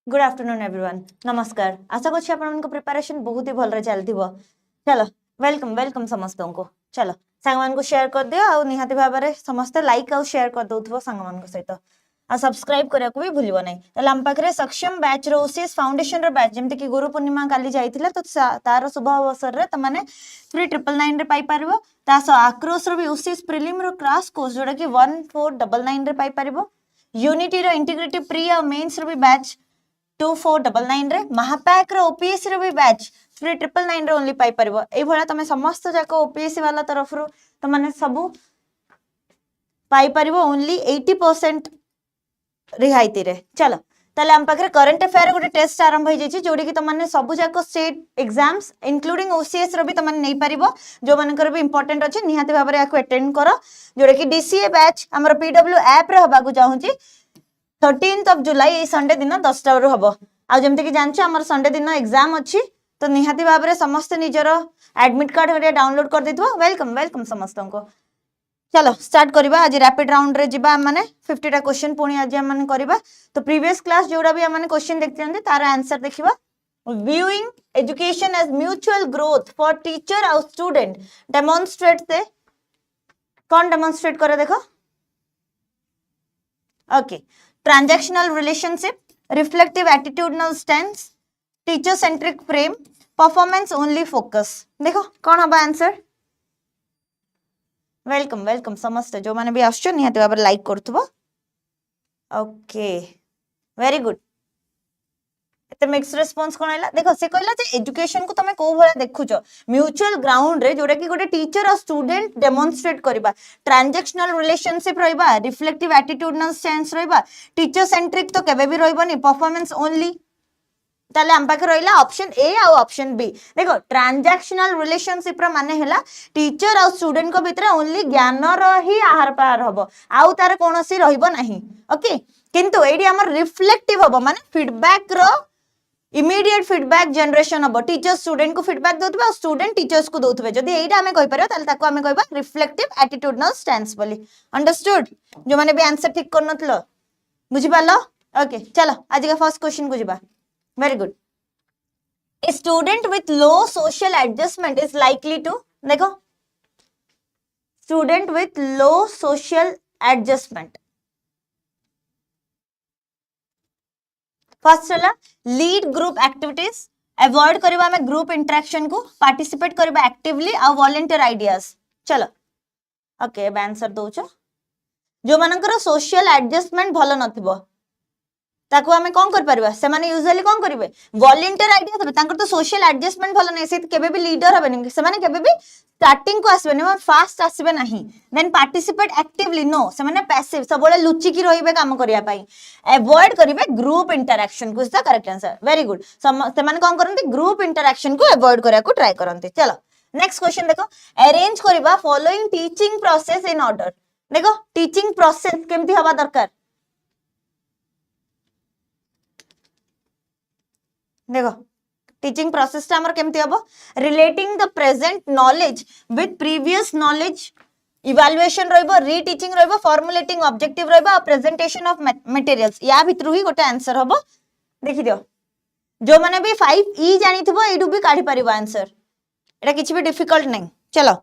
Good afternoon everyone नमस्कार आशा करछि आपन को प्रिपरेशन बहुत ही भल रे चलथिबो चलो वेलकम वेलकम समस्त को चलो संग मान को शेयर कर दियो आ निहाती भाबरे समस्त लाइक आ शेयर कर दोथबो संग मान को सहित आ सब्सक्राइब करया को भी भूलिबो नै तले हम पाखरे सक्षम बैच रो ओसीएस फाउंडेशन रो बैच जेमते कि गुरु पूर्णिमा काली जाईथिला तो तार शुभ अवसर रे त माने 3999 रे पाई परबो ता सो आक्रोश रो भी ओसीएस प्रीलिम रो क्लास कोर्स जोडा कि 1499 रे पाई परबो यूनिटी रो इंटीग्रेटिव प्री आ मेंस रो भी बैच 2499 रे महापैक रो ओपीएससी रो भी बैच 3999 रे ओनली पाई परबो एई भला तमे समस्त जाक ओपीएससी वाला तरफ रो त माने सब पाई परबो ओनली 80% रिहाइती रे चलो ताले हम पाखरे करंट अफेयर गोटे टेस्ट आरंभ हो जाइछि जोडी कि त माने सब जाक स्टेट एग्जाम्स इंक्लूडिंग ओसीएस रो भी त माने नै परिबो जो मानकर भी इंपोर्टेंट अछि निहाती भाबरे याको अटेंड करो जोडे कि डीसीए बैच हमर पीडब्ल्यू ऐप रे होबा को चाहूछि 13th of July A Sunday दिन 10 टा रो हबो आ जेमते कि जानछ हमर संडे दिन एग्जाम अछि तो निहाती भाबरे समस्त निजरो एडमिट कार्ड हरिया डाउनलोड कर देथबो वेलकम वेलकम समस्त को चलो स्टार्ट करिबा आज रैपिड राउंड रे जिबा माने 50 टा क्वेश्चन पुनी आज हम माने करिबा तो प्रीवियस क्लास जोडा भी हम माने क्वेश्चन देखते तार आंसर देखिबा viewing education as mutual growth for teacher और स्टूडेंट डेमोंस्ट्रेट से कौन डेमोंस्ट्रेट करे देखो okay transactional relationship reflective attitudinal stance teacher centric frame performance only focus देखो कौन हबा आंसर वेलकम वेलकम समस्त जो माने भी आछो निहाती बाबर लाइक करथबो ओके वेरी गुड एते मिक्स रिस्पांस कोन आइला देखो से कहला जे एजुकेशन को तमे को भला देखुचो म्यूचुअल ग्राउंड रे जोडा कि गोटे टीचर और स्टूडेंट डेमोंस्ट्रेट करबा ट्रांजैक्शनल रिलेशनशिप रहबा रिफ्लेक्टिव एटीट्यूडनल स्टैंस रहबा टीचर सेंट्रिक तो केबे भी रहबनी परफॉर्मेंस ओनली ताले हम पाखे रहिला ऑप्शन ए आ ऑप्शन बी देखो ट्रांजैक्शनल रिलेशनशिप रा माने हला टीचर और स्टूडेंट को भितर ओनली ज्ञान रो ही आहार पार हबो आउ तार कोनोसी रहइबो नाही ओके किंतु एडी हमर रिफ्लेक्टिव हबो माने फीडबैक रो इमीडिएट फीडबैक जनरेशन हबो टीचर स्टूडेंट को फीडबैक दोथबे और स्टूडेंट टीचर्स को दोथबे जदी एइडा हमें कहि परबो ताले ताको हमें कहबा रिफ्लेक्टिव एटीट्यूडनल स्टैंस बोली अंडरस्टूड जो माने भी आंसर ठीक करनथलो बुझि पालो ओके चलो आज का फर्स्ट क्वेश्चन को जिबा very good a student with low social adjustment is likely to देखो student with low social adjustment first वाला लीड ग्रुप एक्टिविटीज अवॉइड करबा हमें ग्रुप इंटरेक्शन को पार्टिसिपेट करबा एक्टिवली आ वॉलंटियर आइडियाज चलो ओके अब आंसर दोचो जो मानकर सोशल एडजस्टमेंट भलो नथिबो ताको हमें कौन कर परबा से माने यूजुअली कौन करिवे वॉलंटियर आइडिया तबे तांकर तो सोशल एडजस्टमेंट भलो नै से केबे भी लीडर हबे से माने केबे भी स्टार्टिंग को आसबे नै फास्ट आसबे नाही देन पार्टिसिपेट एक्टिवली नो से माने पैसिव सबले लुचि की रहिबे काम करिया पई अवॉइड करिवे ग्रुप इंटरेक्शन को is the correct answer very good से माने कौन करनती ग्रुप इंटरेक्शन को अवॉइड करिया को ट्राई करनती चलो नेक्स्ट क्वेश्चन देखो अरेंज करबा following teaching process in order देखो टीचिंग प्रोसेस केमती हबा दरकार देखो टीचिंग प्रोसेस हमर केमती हबो relating the present knowledge with previous knowledge evaluation रहइबो रीटीचिंग रहइबो फॉर्मुलेटिंग ऑब्जेक्टिव रहइबो और प्रेजेंटेशन ऑफ मटेरियल्स या भितरु ही गोटे आंसर हबो देखि दियो जो माने भी 5 ई जानि थबो एडु भी काढी परिबो आंसर एटा किछि भी डिफिकल्ट नै चलो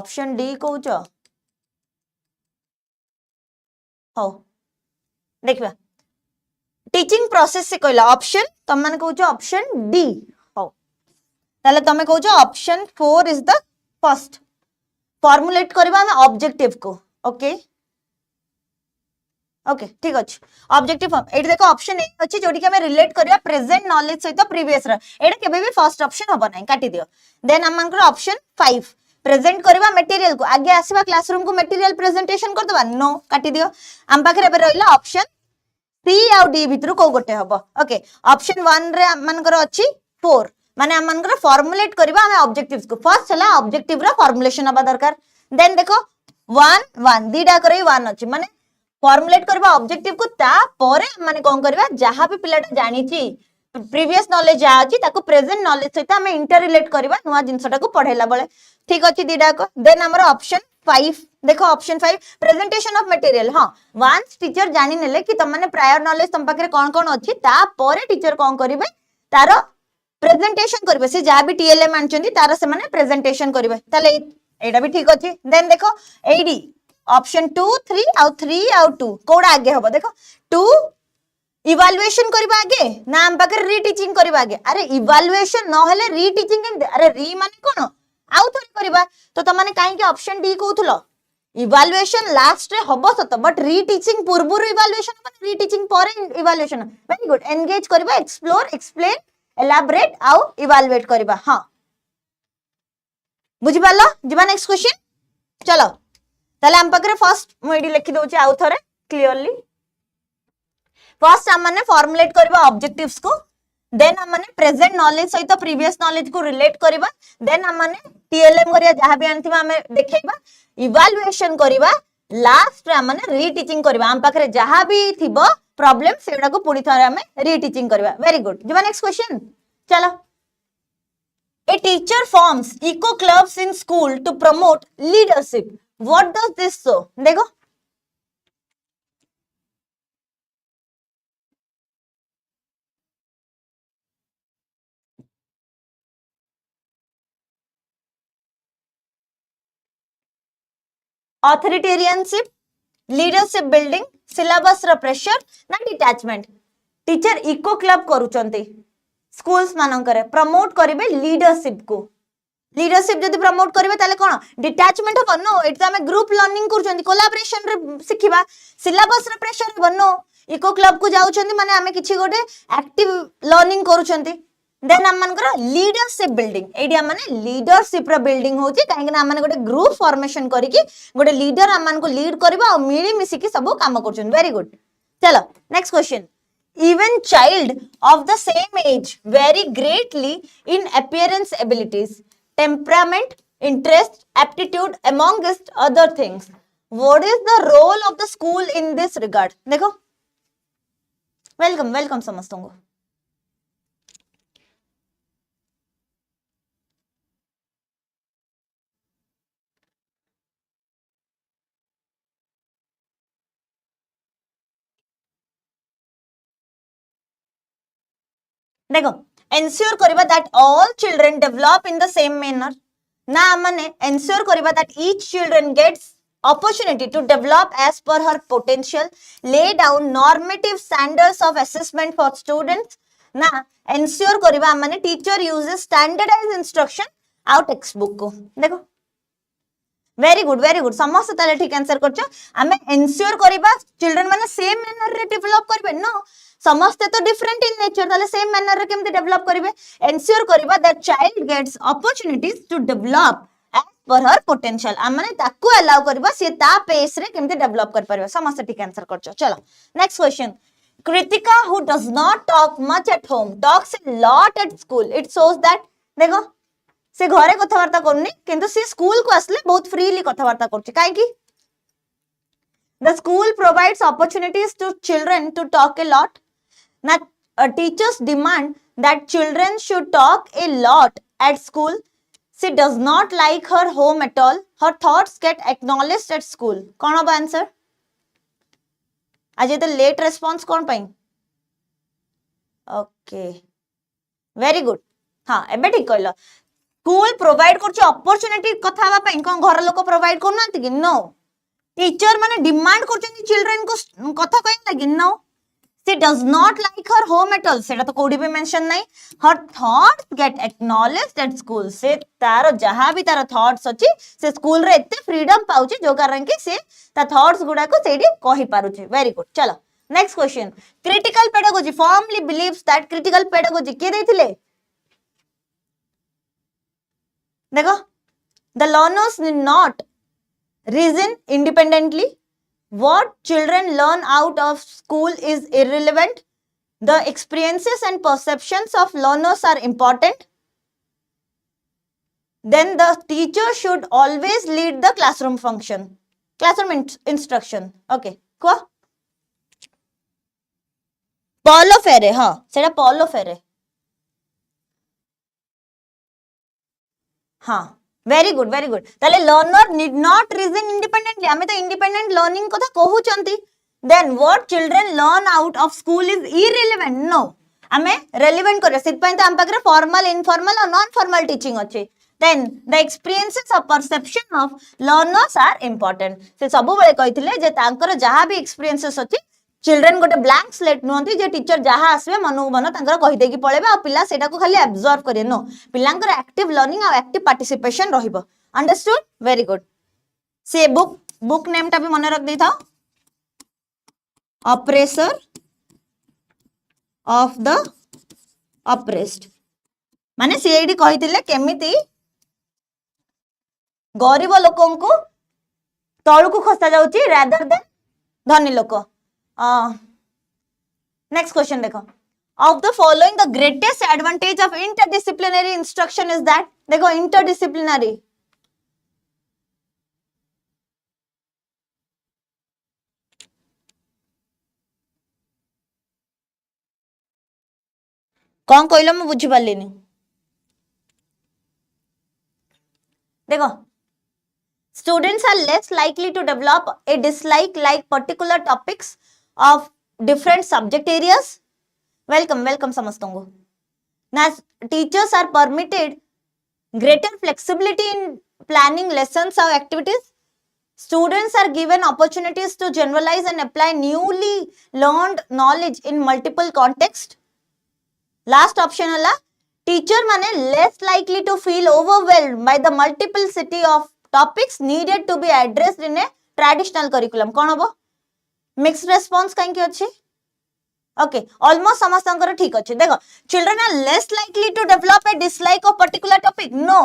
ऑप्शन डी कहउचो हो देखबा टीचिंग प्रोसेस से कहला ऑप्शन तम माने कहउचो ऑप्शन डी हो ताले तमे कहउचो option 4 is the first formulate करबा हम ऑब्जेक्टिव को ओके ओके ठीक अछि ऑब्जेक्टिव फॉर्म एठी देखो ऑप्शन ए अछि जोडी के हमें रिलेट करिया प्रेजेंट नॉलेज सहित प्रीवियस रा एटा केबे भी फर्स्ट ऑप्शन हबो नै काटी दियो देन हम मानकर ऑप्शन 5 प्रेजेंट करबा मटेरियल को आगे आसीबा क्लासरूम को मटेरियल प्रेजेंटेशन कर दबा नो काटी दियो हम पाखरे बे रहइला ऑप्शन सी और डी भितरु को गोटे हबो ओके ऑप्शन 1 रे मानकर अछि 4 माने हम मानकर फॉर्मुलेट करबा हम ऑब्जेक्टिव्स को फर्स्ट हला ऑब्जेक्टिव रा फॉर्मुलेशन हबा दरकार देन देखो 1 1 दीडा करई 1 अछि माने फॉर्मुलेट करबा ऑब्जेक्टिव को ता परे माने कोन करबा जहां भी पिलाटा जानि छी प्रीवियस नॉलेज जा अछि ताको प्रेजेंट नॉलेज सहित हम इंटर रिलेट करबा नुवा जिंसटा को पढेला बळे ठीक अछि दीडा को देन हमर ऑप्शन 5 देखो ऑप्शन 5 प्रेजेंटेशन ऑफ मटेरियल हाँ वंस टीचर जानि नेले कि तुम माने प्रायर नॉलेज तुम पाखरे कोन कोन अछि ता परे टीचर कोन करिवे तार प्रेजेंटेशन करिवे से जा भी टीएलएम आनचंदी तार से माने प्रेजेंटेशन करिवे ताले एटा भी ठीक अछि देन देखो एडी ऑप्शन 2 3 आउ 3 आउ 2 कोडा आगे हबो देखो 2 इवैल्यूएशन करबा आगे ना हम पाखरे रीटीचिंग करबा आगे अरे इवैल्यूएशन न हेले रीटीचिंग केमते अरे री माने कोन आउ थोड़ी करबा तो त माने काहे के ऑप्शन डी कहउथलो इवैल्यूएशन लास्ट रे हबो सत बट रीटीचिंग पूर्व इवैल्यूएशन माने रीटीचिंग पर इवैल्यूएशन वेरी गुड एंगेज करबा एक्सप्लोर एक्सप्लेन एलाबोरेट आउ इवैल्यूएट करबा हां बुझि पालो जिबा नेक्स्ट क्वेश्चन चलो ताले हम पाखरे फर्स्ट मोइडी लिखि दोची आउ थरे क्लियरली फर्स्ट हम माने फॉर्मुलेट करबा ऑब्जेक्टिव्स को देन हम माने प्रेजेंट नॉलेज सहित प्रीवियस नॉलेज को रिलेट करबा देन हम माने टीएलएम करिया जहां भी आनथिबा हमें देखैबा इवैल्यूएशन करबा लास्ट रे हम माने रीटीचिंग करबा हम पाखरे जहां भी थिबो प्रॉब्लम सेडा को पुडी थरे हमें रीटीचिंग करबा वेरी गुड जिबा नेक्स्ट क्वेश्चन चलो A teacher forms eco clubs in school to promote leadership. What does this show? देखो authoritarianship, leadership building, syllabus रा pressure ना detachment. टीचर इको क्लब करूचंती स्कूल्स मानकरे प्रमोट करिवे लीडरशिप को लीडरशिप जदि प्रमोट करिवे ताले कोन डिटैचमेंट हो नो एत हमें ग्रुप लर्निंग करचंती कोलैबोरेशन रे सिखिबा सिलेबस रे प्रेशर बनो इको क्लब को जाउचंती माने हमें किछि गोटे एक्टिव लर्निंग करूचंती देन हम मानकर लीडरशिप बिल्डिंग एडी माने लीडरशिप रा बिल्डिंग होची काहे कि हम माने गोटे ग्रुप फॉर्मेशन करिकि गोटे लीडर हम मान को लीड करबा और मिली मिसी कि सब काम करचंती वेरी गुड चलो next question Even child of the same age vary greatly in appearance abilities, temperament, interest, aptitude, amongst other things. What is the role of the school in this regard? देखो welcome समस्तों को देखो ensure करिबा that all children develop in the same manner ना माने ensure करिबा that each children gets opportunity to develop as per her potential lay down normative standards of assessment for students ना ensure करिबा माने teacher uses standardized instruction out textbook को देखो very good समस्त ताले ठीक आंसर करछो हमें एंश्योर करिबा चिल्ड्रन माने सेम मैनर रे डेवलप करबे नो समस्त तो डिफरेंट इन नेचर ताले सेम मैनर रे केमते डेवलप करिवे एंश्योर करिबा that child gets opportunities to develop as per her potential आ माने ताकू अलाउ करबा से ता पेस रे केमते डेवलप कर परबे समस्त ठीक आंसर करछो चलो next question Kritika who does not talk much at home talks a lot at school it shows that देखो से घरे कथावार्ता करनी किंतु से स्कूल को आसले बहुत फ्रीली कथावार्ता करछि काहे कि the school provides opportunities to children to talk a lot now teachers demand that children should talk a lot at school she does not like her home at all her thoughts get acknowledged at school कौन अब answer आज ये तो late response कौन पाई okay very good हाँ एबे ठीक कहलो स्कूल प्रोवाइड करछ अपॉर्चुनिटी कथा हवा पई कोन घर लोक प्रोवाइड करनांती कि नो टीचर माने डिमांड करछन चिल्ड्रन को कथा कहन लागी no she does not like her home at all सेटा तो कोडी भी मेंशन नाही her thoughts get acknowledged at school से तार जहां भी तार थॉट्स अछि से स्कूल रे एते फ्रीडम पाउची जो कारण के से ता थॉट्स गुडा को सेडी कहि पारुची वेरी गुड चलो next question critical pedagogy formally believes that critical pedagogy के देथिले देखो the learners need not reason independently what children learn out of school is irrelevant the experiences and perceptions of learners are important then the teacher should always lead the classroom function classroom instruction okay quoi paulo freire ha seta paulo freire हाँ very good very good ताले learner need not reason independently आमे तो independent learning कथा कहउचंती then what children learn out of school is irrelevant no आमे relevant करे सिट पय तो हम पाखरे फॉर्मल इनफॉर्मल और नॉन फॉर्मल टीचिंग अच्छे then the experiences of perception of learners are important से सब बेले कहिथिले जे तांकर जहा भी एक्सपीरियंसेस अछि चिल्ड्रन गोटे ब्लैंक स्लेट नुहंती जे टीचर जहा आसबे मनु मन तांकर कहि देकी पळेबे आ पिला सेटा को खाली एब्जॉर्ब करे नो पिलांकर एक्टिव लर्निंग आ एक्टिव पार्टिसिपेशन रहिबो अंडरस्टूड वेरी गुड से बुक नेम टा भी मन रख देता ऑपरेसर ऑफ द ऑपरेस्ड माने से एडी कहिथिले केमिति गरीब लोकों को तळु को खसा जाउची रादर देन धनी लोक नेक्स्ट क्वेश्चन देखो of the following the greatest advantage of interdisciplinary instruction is that देखो interdisciplinary कौन कहलो मैं बुझी पारलिनी देखो students are less likely to develop a dislike like particular topics of different subject areas welcome समस्तों को now teachers are permitted greater flexibility in planning lessons or activities students are given opportunities to generalize and apply newly learned knowledge in multiple contexts last option वाला teacher माने less likely to feel overwhelmed by the multiplicity of topics needed to be addressed in a traditional curriculum कौन हबो mixed response कहीं की अच्छी okay almost समस्तंकर ठीक अच्छे देखो children are less likely to develop a dislike of particular topic no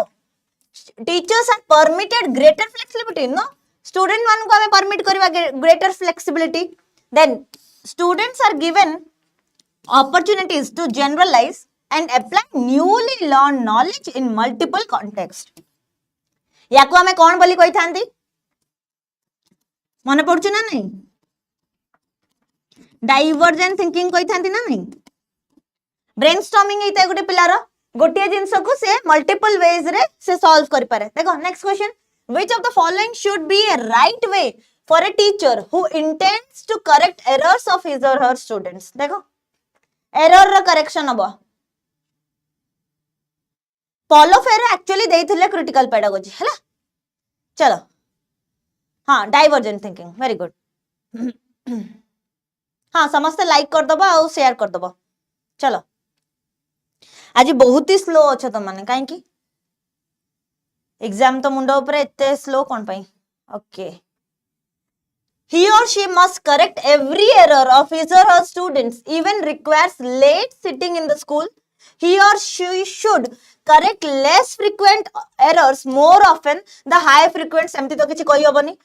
teachers are permitted greater flexibility no student मान को हमें permit करवा greater flexibility then students are given opportunities to generalize and apply newly learned knowledge in multiple contexts याको हमें कौन बोली कोई थांती मन पड़छ ना नहीं डाइवर्जेंट थिंकिंग कोई थांती ना नहीं ब्रेनस्टॉर्मिंग हेता गोटे पिलार गोटे जिंस को से मल्टीपल वेज रे से सॉल्व कर पारे देखो next question which of the following should be a right way for a teacher who intends to correct errors of his or her students देखो एरर रो करेक्शन हबो पॉलो फेरो एक्चुअली देथिले क्रिटिकल पेडागोजी हैला चलो हाँ डाइवर्जेंट थिंकिंग वेरी गुड हाँ समस्त लाइक कर दबो और शेयर कर दबो चलो आज बहुत ही स्लो अच्छे तुम माने काहे की एग्जाम तो मुंडो ऊपर एते स्लो कोन पई okay he or she must correct every error of his or her students even requires late sitting in the school he or she should correct less frequent errors more often the high frequent semti to kichi koi hoboni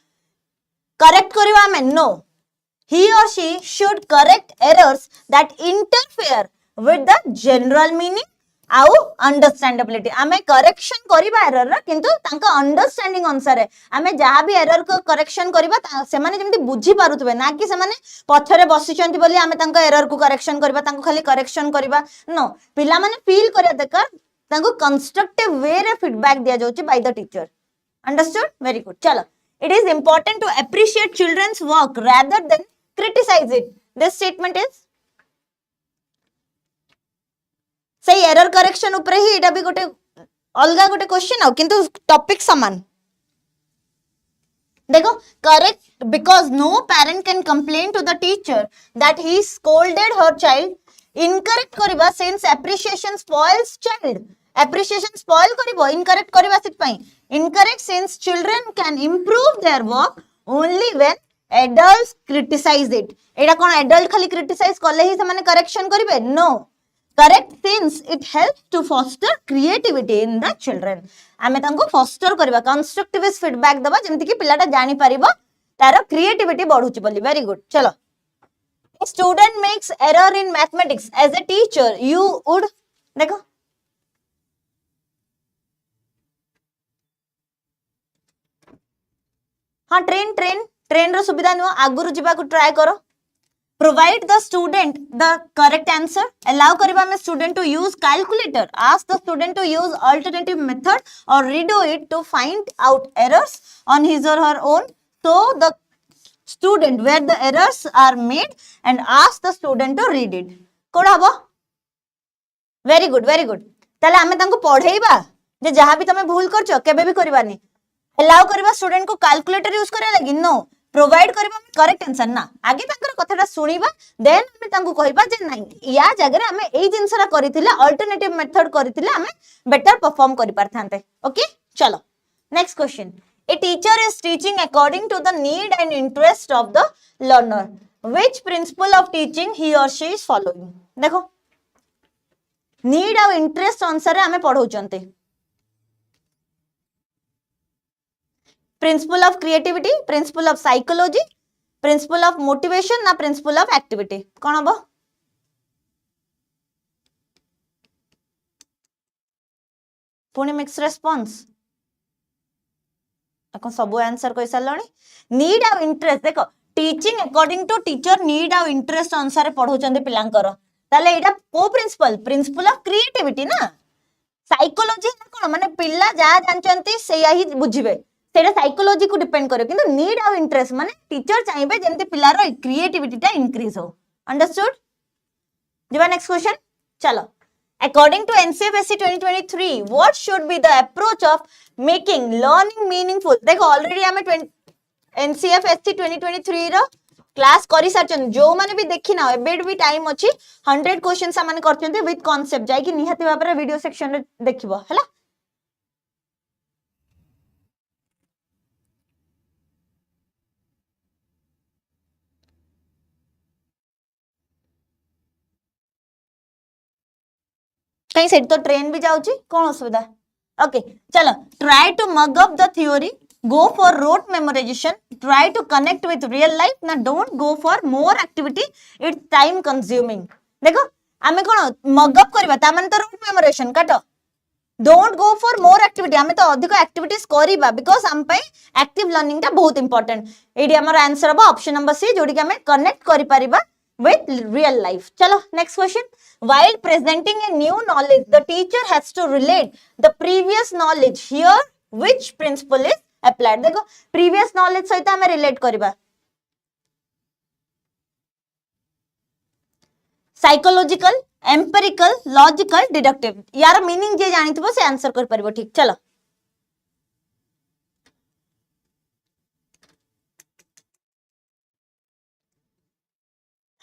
correct kariwa ame no he or she should correct errors that interfere with the general meaning आउ understandability आमे correction करिबा error रा किंतु तांका understanding अनुसार आमे जहां भी एरर को करेक्शन करिबा से माने जेमति बुझी पारुतबे ना कि से माने पछरे बसिचंती बोली आमे तांका एरर को करेक्शन करिबा तांको खाली करेक्शन करिबा नो पिला माने फील करिया दरकार तांको कंस्ट्रक्टिव वे रे फीडबैक दिया जाउची by the teacher understood very good चलो it is important to appreciate children's work rather than criticize it this statement is सही एरर करेक्शन ऊपर ही एटा भी गोटे अलगा गोटे क्वेश्चन आ किंतु टॉपिक समान देखो correct because no parent can complain to the teacher that he scolded her child incorrect करबा since appreciation spoils child appreciation spoil करबो इनकरेक्ट करबा सिट पई incorrect since children can improve their work only when adults criticize it एटा कोन adult खाली criticise करले ही से माने करेक्शन करिवे no correct since it helps to foster creativity in the children आमे तांको foster करबा constructivist feedback दबा जेमति कि पिलाटा जानि परिबो तारो creativity बढ़ुची बोली very good चलो a student makes error in mathematics as a teacher you would देखो हाँ ट्रेन रो सुविधा नुआ आगुरु जिबा को ट्राई करो provide the student the correct answer, allow kariba hame student to use calculator, ask the student to use alternative method or redo it to find out errors on his or her own. So the student where the errors are made and ask the student to read it. Code हबो very good very good. ताले आमे तांको पढेइबा जे जहां भी तमे भूल करछो केबे भी करबानी. अलाउ करबा स्टूडेंट को कैलकुलेटर यूज करे लागि नो, प्रोवाइड करबा करेक्ट आंसर ना. आगे तांकर कथाटा सुनिबा देन हमें तांको कहबा जे नाही या जगह रे हमें एई जिंसरा करिथिले अल्टरनेटिव मेथड करिथिले हमें बेटर परफॉर्म करि पारथांते. ओके चलो next question. A teacher is teaching according to the need and interest of the learner. Which principle of teaching he or she is following? देखो need और interest अनुसार हमें पढ़ाउचंते. Principle of creativity, principle of psychology, principle of motivation ना principle of activity. कौन हबो? Pune mix response अपन सब answer कहि सारलणी. नीड आ इंटरेस्ट देखो teaching according to teacher need आ इंटरेस्ट अनुसार पढौचंदी पिलांकर. ताले एटा को प्रिंसिपल प्रिंसिपल ऑफ क्रिएटिविटी ना. साइकोलॉजी ना कोन माने पिल्ला जा जानचंती सेया ही बुझिबे सेटा साइकोलॉजी को डिपेंड करे. किंतु नीड आ इंटरेस्ट माने टीचर चाहिबे जेंते पिलारो क्रिएटिविटी टा इंक्रीज हो. अंडरस्टूड. जिबा नेक्स्ट क्वेश्चन चलो. According to NCFSC 2023, what should be the approach of making learning meaningful? देखो ऑलरेडी हमें NCFSC 2023 रो क्लास करी सारचन. जो माने भी देखि ना एबेड भी टाइम अछि 100 क्वेश्चन माने करचंती विथ कांसेप्ट जाई कि निहाती भाबरे वीडियो सेक्शन रे देखिबो हला. कहीं सेट तो ट्रेन भी जाउची कोन असुविधा. ओके चलो. Try to mug up the theory, go for rote memorization, try to connect with real life ना don't go for more activity it's time consuming. देखो आमे कोन मग अप करबा ता माने तो रोट मेमोराइजेशन काटो. Don't go for more activity आमे तो अधिक एक्टिविटीज करबा बिकॉज़ हम पे एक्टिव लर्निंग टा बहुत इंपोर्टेंट. एडी हमर आंसर हबो ऑप्शन नंबर सी जोडी के हमें कनेक्ट करि परिबा with real life. चलो next question. While presenting a new knowledge, the teacher has to relate the previous knowledge. Here, which principle is applied? देखो previous knowledge सहित हमें relate करिबा. Psychological, empirical, logical, deductive. यार meaning जे जानी थी वो से आंसर कर परिबो. ठीक चलो.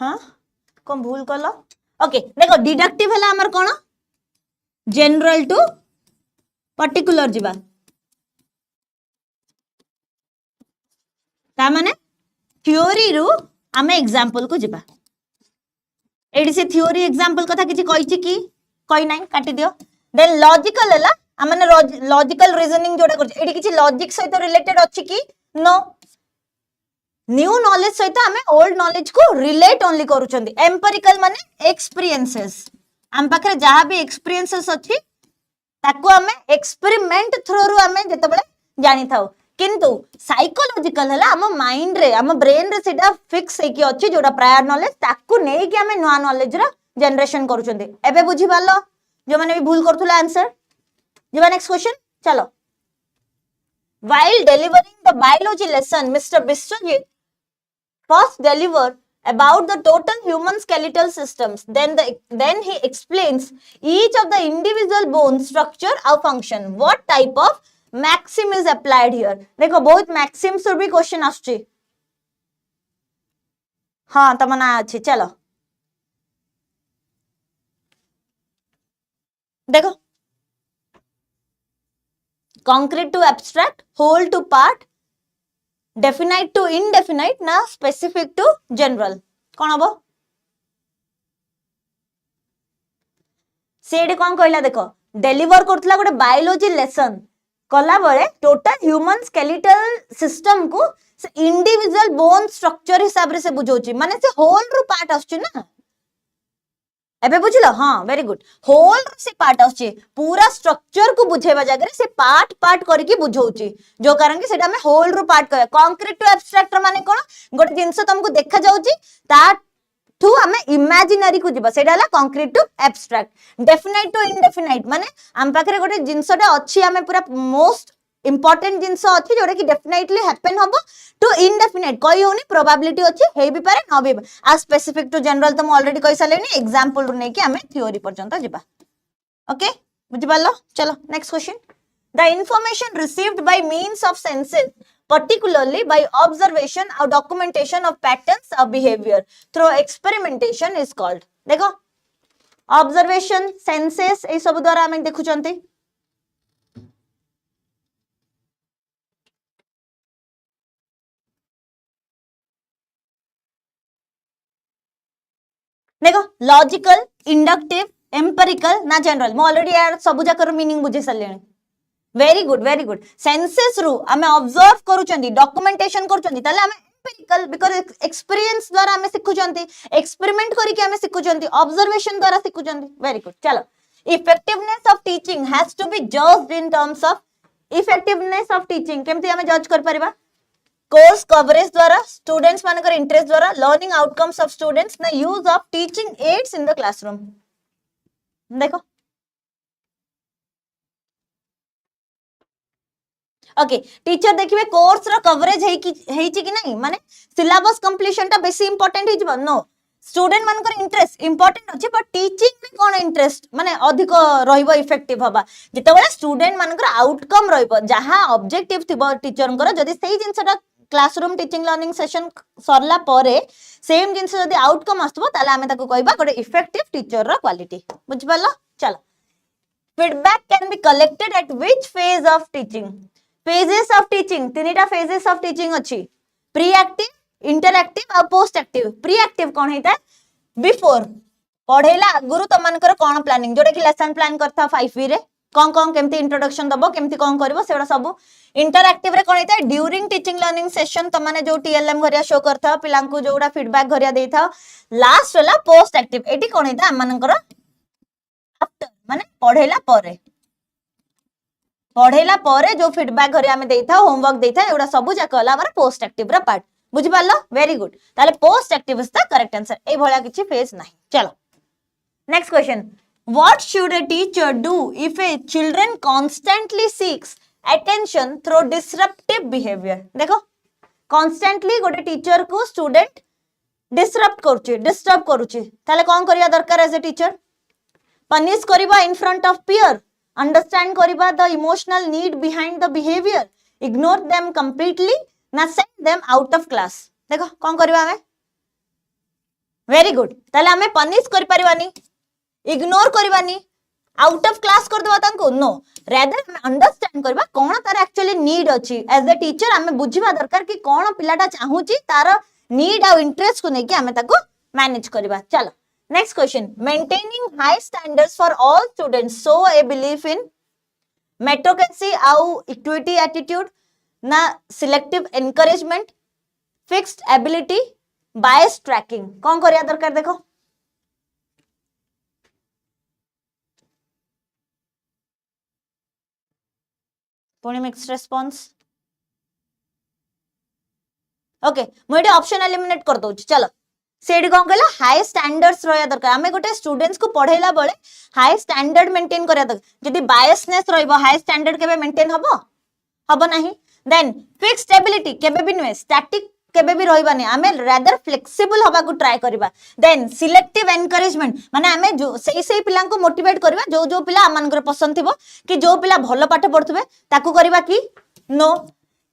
हाँ कौन भूल कल. ओके देखो डिडक्टिव है हमर कोन जनरल टू पर्टिकुलर जीवा. ता माने थ्योरी रु आमे एग्जांपल को जीवा. एडी से थ्योरी एग्जांपल कथा किछि कहिछि कि कहि नाही काटि दियो. देन लॉजिकल हला आ माने लॉजिकल रीजनिंग जोडा करछि एडी किछि लॉजिक सहित रिलेटेड अछि कि नो. न्यू नॉलेज सहित हमें ओल्ड नॉलेज को रिलेट ओनली करूछंदी. एम्पिरिकल माने एक्सपीरियंसेस हम पाखरे जहां भी एक्सपीरियंसेस अछि ताको हमें एक्सपेरिमेंट थ्रू रु हमें जते बळे जानि थाउ. किंतु साइकोलॉजिकल हला हम माइंड रे हम ब्रेन रे सेटा फिक्स हे कि अछि जोडा प्रायर नॉलेज ताको नै कि हमें नुवा नॉलेज रा जनरेशन करूछंदी. एबे बुझी पालो जो माने भी भूल करथुला आंसर. जेबा नेक्स्ट क्वेश्चन चलो. While delivering the biology lesson, Mr. Biswajit first delivered about the total human skeletal systems. Then he explains each of the individual bone structure or function. What type of maxim is applied here? देखो बहुत maxim से भी question आछी. हाँ तमन्ना अच्छी. चलो देखो concrete to abstract, whole to part, definite to indefinite ना specific to general. कौन हबो सेडी कौन कहला. देखो डेलीवर करथला गोटे बायोलॉजी लेसन कला बळे टोटल ह्यूमन स्केलेटल सिस्टम को इंडिविजुअल बोन स्ट्रक्चर हिसाब रे से बुझौची. माने से होल रु पार्ट आछी ना. एबे बुझलो. हाँ वेरी गुड. होल से पार्ट आछी पूरा स्ट्रक्चर को बुझेबा जगह से पार्ट पार्ट करके बुझौची जो कारण कि सेटा में होल रु पार्ट कह. कंक्रीट टू एब्स्ट्रैक्ट माने कोन गोटे जिंस तुमको देखा जाउची ता टू आमे इमेजिनरी को जीवा सेटा हला concrete to abstract definite to indefinite माने आम पाखरे गोटे जिंसटा अछि आमे पूरा मोस्ट इंपोर्टेंट जिंस अछि जोटा कि डेफिनेटली हैपन हबो टू इनडेफिनाइट कहि होनी प्रोबेबिलिटी अछि हे भी पारे न भी आ स्पेसिफिक टू जनरल तो म ऑलरेडी कहि सालेनी एग्जांपल रू नै कि आमे थ्योरी पर्यंत जीवा ओके बुझि पालो चलो next question the information received by means of senses particularly by observation or documentation of patterns of behavior through experimentation is called देखो observation senses ए सब द्वारा हम देखु चंती देखो लॉजिकल इंडक्टिव एम्पिरिकल ना जनरल मैं ऑलरेडी यार सब जाकर मीनिंग बुझे सालेनी वेरी गुड सेंसेस रु आमे ऑब्जर्व करूचंदी डॉक्यूमेंटेशन करूचंदी ताले आमे एम्पिरिकल बिकॉज़ एक्सपीरियंस द्वारा आमे सिखुचंती एक्सपेरिमेंट करी के आमे सिखुचंती ऑब्जर्वेशन द्वारा सिखुचंती वेरी गुड चलो effectiveness of teaching has to be judged in terms of effectiveness of teaching केमती आमे जज कर परिबा कोर्स कवरेज द्वारा स्टूडेंट्स मानकर इंटरेस्ट द्वारा लर्निंग आउटकम्स ऑफ स्टूडेंट्स ना use of teaching aids in the classroom देखो ओके टीचर देखिबे कोर्स रो कवरेज हेई कि नहीं माने सिलेबस कंप्लीशन टा बेसी इंपोर्टेंट हे जिवो नो स्टूडेंट मानकर इंटरेस्ट इंपोर्टेंट अछि बट टीचिंग में कोन इंटरेस्ट माने अधिक रहिबो इफेक्टिव हबा जेतेबेले स्टूडेंट मानकर आउटकम रहिबो जहां ऑब्जेक्टिव थिबो टीचरनकर जदी सेही जिंसटा क्लासरूम टीचिंग लर्निंग सेशन सरला परे सेम जिंस जदी आउटकम आस्तबो ताले आमे ताको कहबा गोटे इफेक्टिव टीचर रो क्वालिटी बुझ पालो चलो feedback can be collected at which phase of teaching phases of teaching तीनिटा phases of teaching अछि प्री एक्टिव इंटरएक्टिव और पोस्ट एक्टिव प्री एक्टिव कोन हेता बिफोर पढेला गुरु त मानकर कोन प्लानिंग जोडे कि लेसन प्लान करथा 5 रे कोन केमती इंट्रोडक्शन दबो केमती कोन करबो सेडा सब इंटरएक्टिव रे कोन हेता ड्यूरिंग टीचिंग लर्निंग सेशन त माने जो टीएलएम घरिया शो करथा पिलां को जोडा फीडबैक घरिया देथा लास्ट वाला पोस्ट एक्टिव एटी कोन हेता मानकर आफ्टर माने पढेला परे जो फीडबैक घरे आमे देइथा होमवर्क देइथा एउडा सब जाक होला बार पोस्ट एक्टिव रा पार्ट बुझि पालो वेरी गुड ताले post active is the correct answer ए भलिया किछि फेज नाही चलो next question what should a teacher do if a children constantly seeks attention through disruptive behaviour देखो कांस्टेंटली गोटे टीचर को स्टूडेंट डिस्टर्ब करूची ताले कोन करिया दरकार एज ए टीचर पनिश करिबा in front of peer understand kariba the emotional need behind the behavior ignore them completely na send them out of class देखो कौन करिबा हमें वेरी गुड ताले हमें पनिश करि परिबानी इग्नोर करिबानी आउट ऑफ क्लास कर दबा तांको नो रादर हमें अंडरस्टैंड करिबा कोन तार एक्चुअली नीड अछि एज अ टीचर हमें बुझिबा दरकार कि कोन पिलाटा चाहूची तार नीड आ इंटरेस्ट को नै कि हमें ताको मैनेज करिबा चलो Next question. Maintaining high standards for all students show a belief in meritocracy or equity attitude, na selective encouragement, fixed ability, bias tracking. कौन करिया दरकार देखो पुणी मिक्स्ड रेस्पॉन्स ओके मुझे ऑप्शन एलिमिनेट कर दो चलो सेडी कोन कहला हाई स्टैंडर्ड्स रहया दरकार हमें गोटे स्टूडेंट्स को पढेला बळे हाई स्टैंडर्ड मेंटेन करया दरकार जदी बायसनेस रहइबो हाई स्टैंडर्ड केबे मेंटेन हबो नाही देन फिक्स्ड एबिलिटी केबे भी नुए स्टैटिक केबे भी रहइबानी हमें रादर फ्लेक्सिबल हबा को ट्राई करबा देन सिलेक्टिव एनकरेजमेंट माने हमें जो सही पिला को मोटिवेट करबा जो पिला मानकर पसंद थिबो कि जो पिला भलो पाठ पढथुबे ताकू करबा कि नो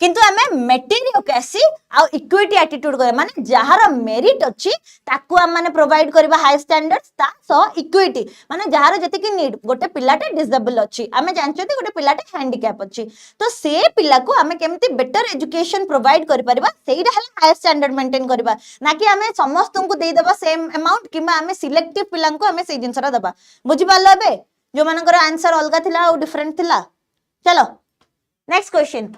किंतु हमें मेरिटोक्रेसी आ इक्विटी एटीट्यूड करे माने जहार मेरिट अछि ताकू हम माने प्रोवाइड करबा हाई स्टैंडर्ड्स ता सो इक्विटी माने जहार जति कि नीड गोटे पिलाटे डिसेबल अछि हमें जानछथि गोटे पिलाटे हैंडीकैप अछि तो से पिला को हमें केमति बेटर एजुकेशन प्रोवाइड करि परबा सेइडा हला हाई स्टैंडर्ड मेंटेन करबा ना कि हमें समस्त को दे देबा सेम अमाउंट किबा हमें सिलेक्टिव पिला को हमें सेइ जिंसरा देबा बुझि पालो बे जो मानकर आंसर अलगा थिला और डिफरेंट थिला चलो next question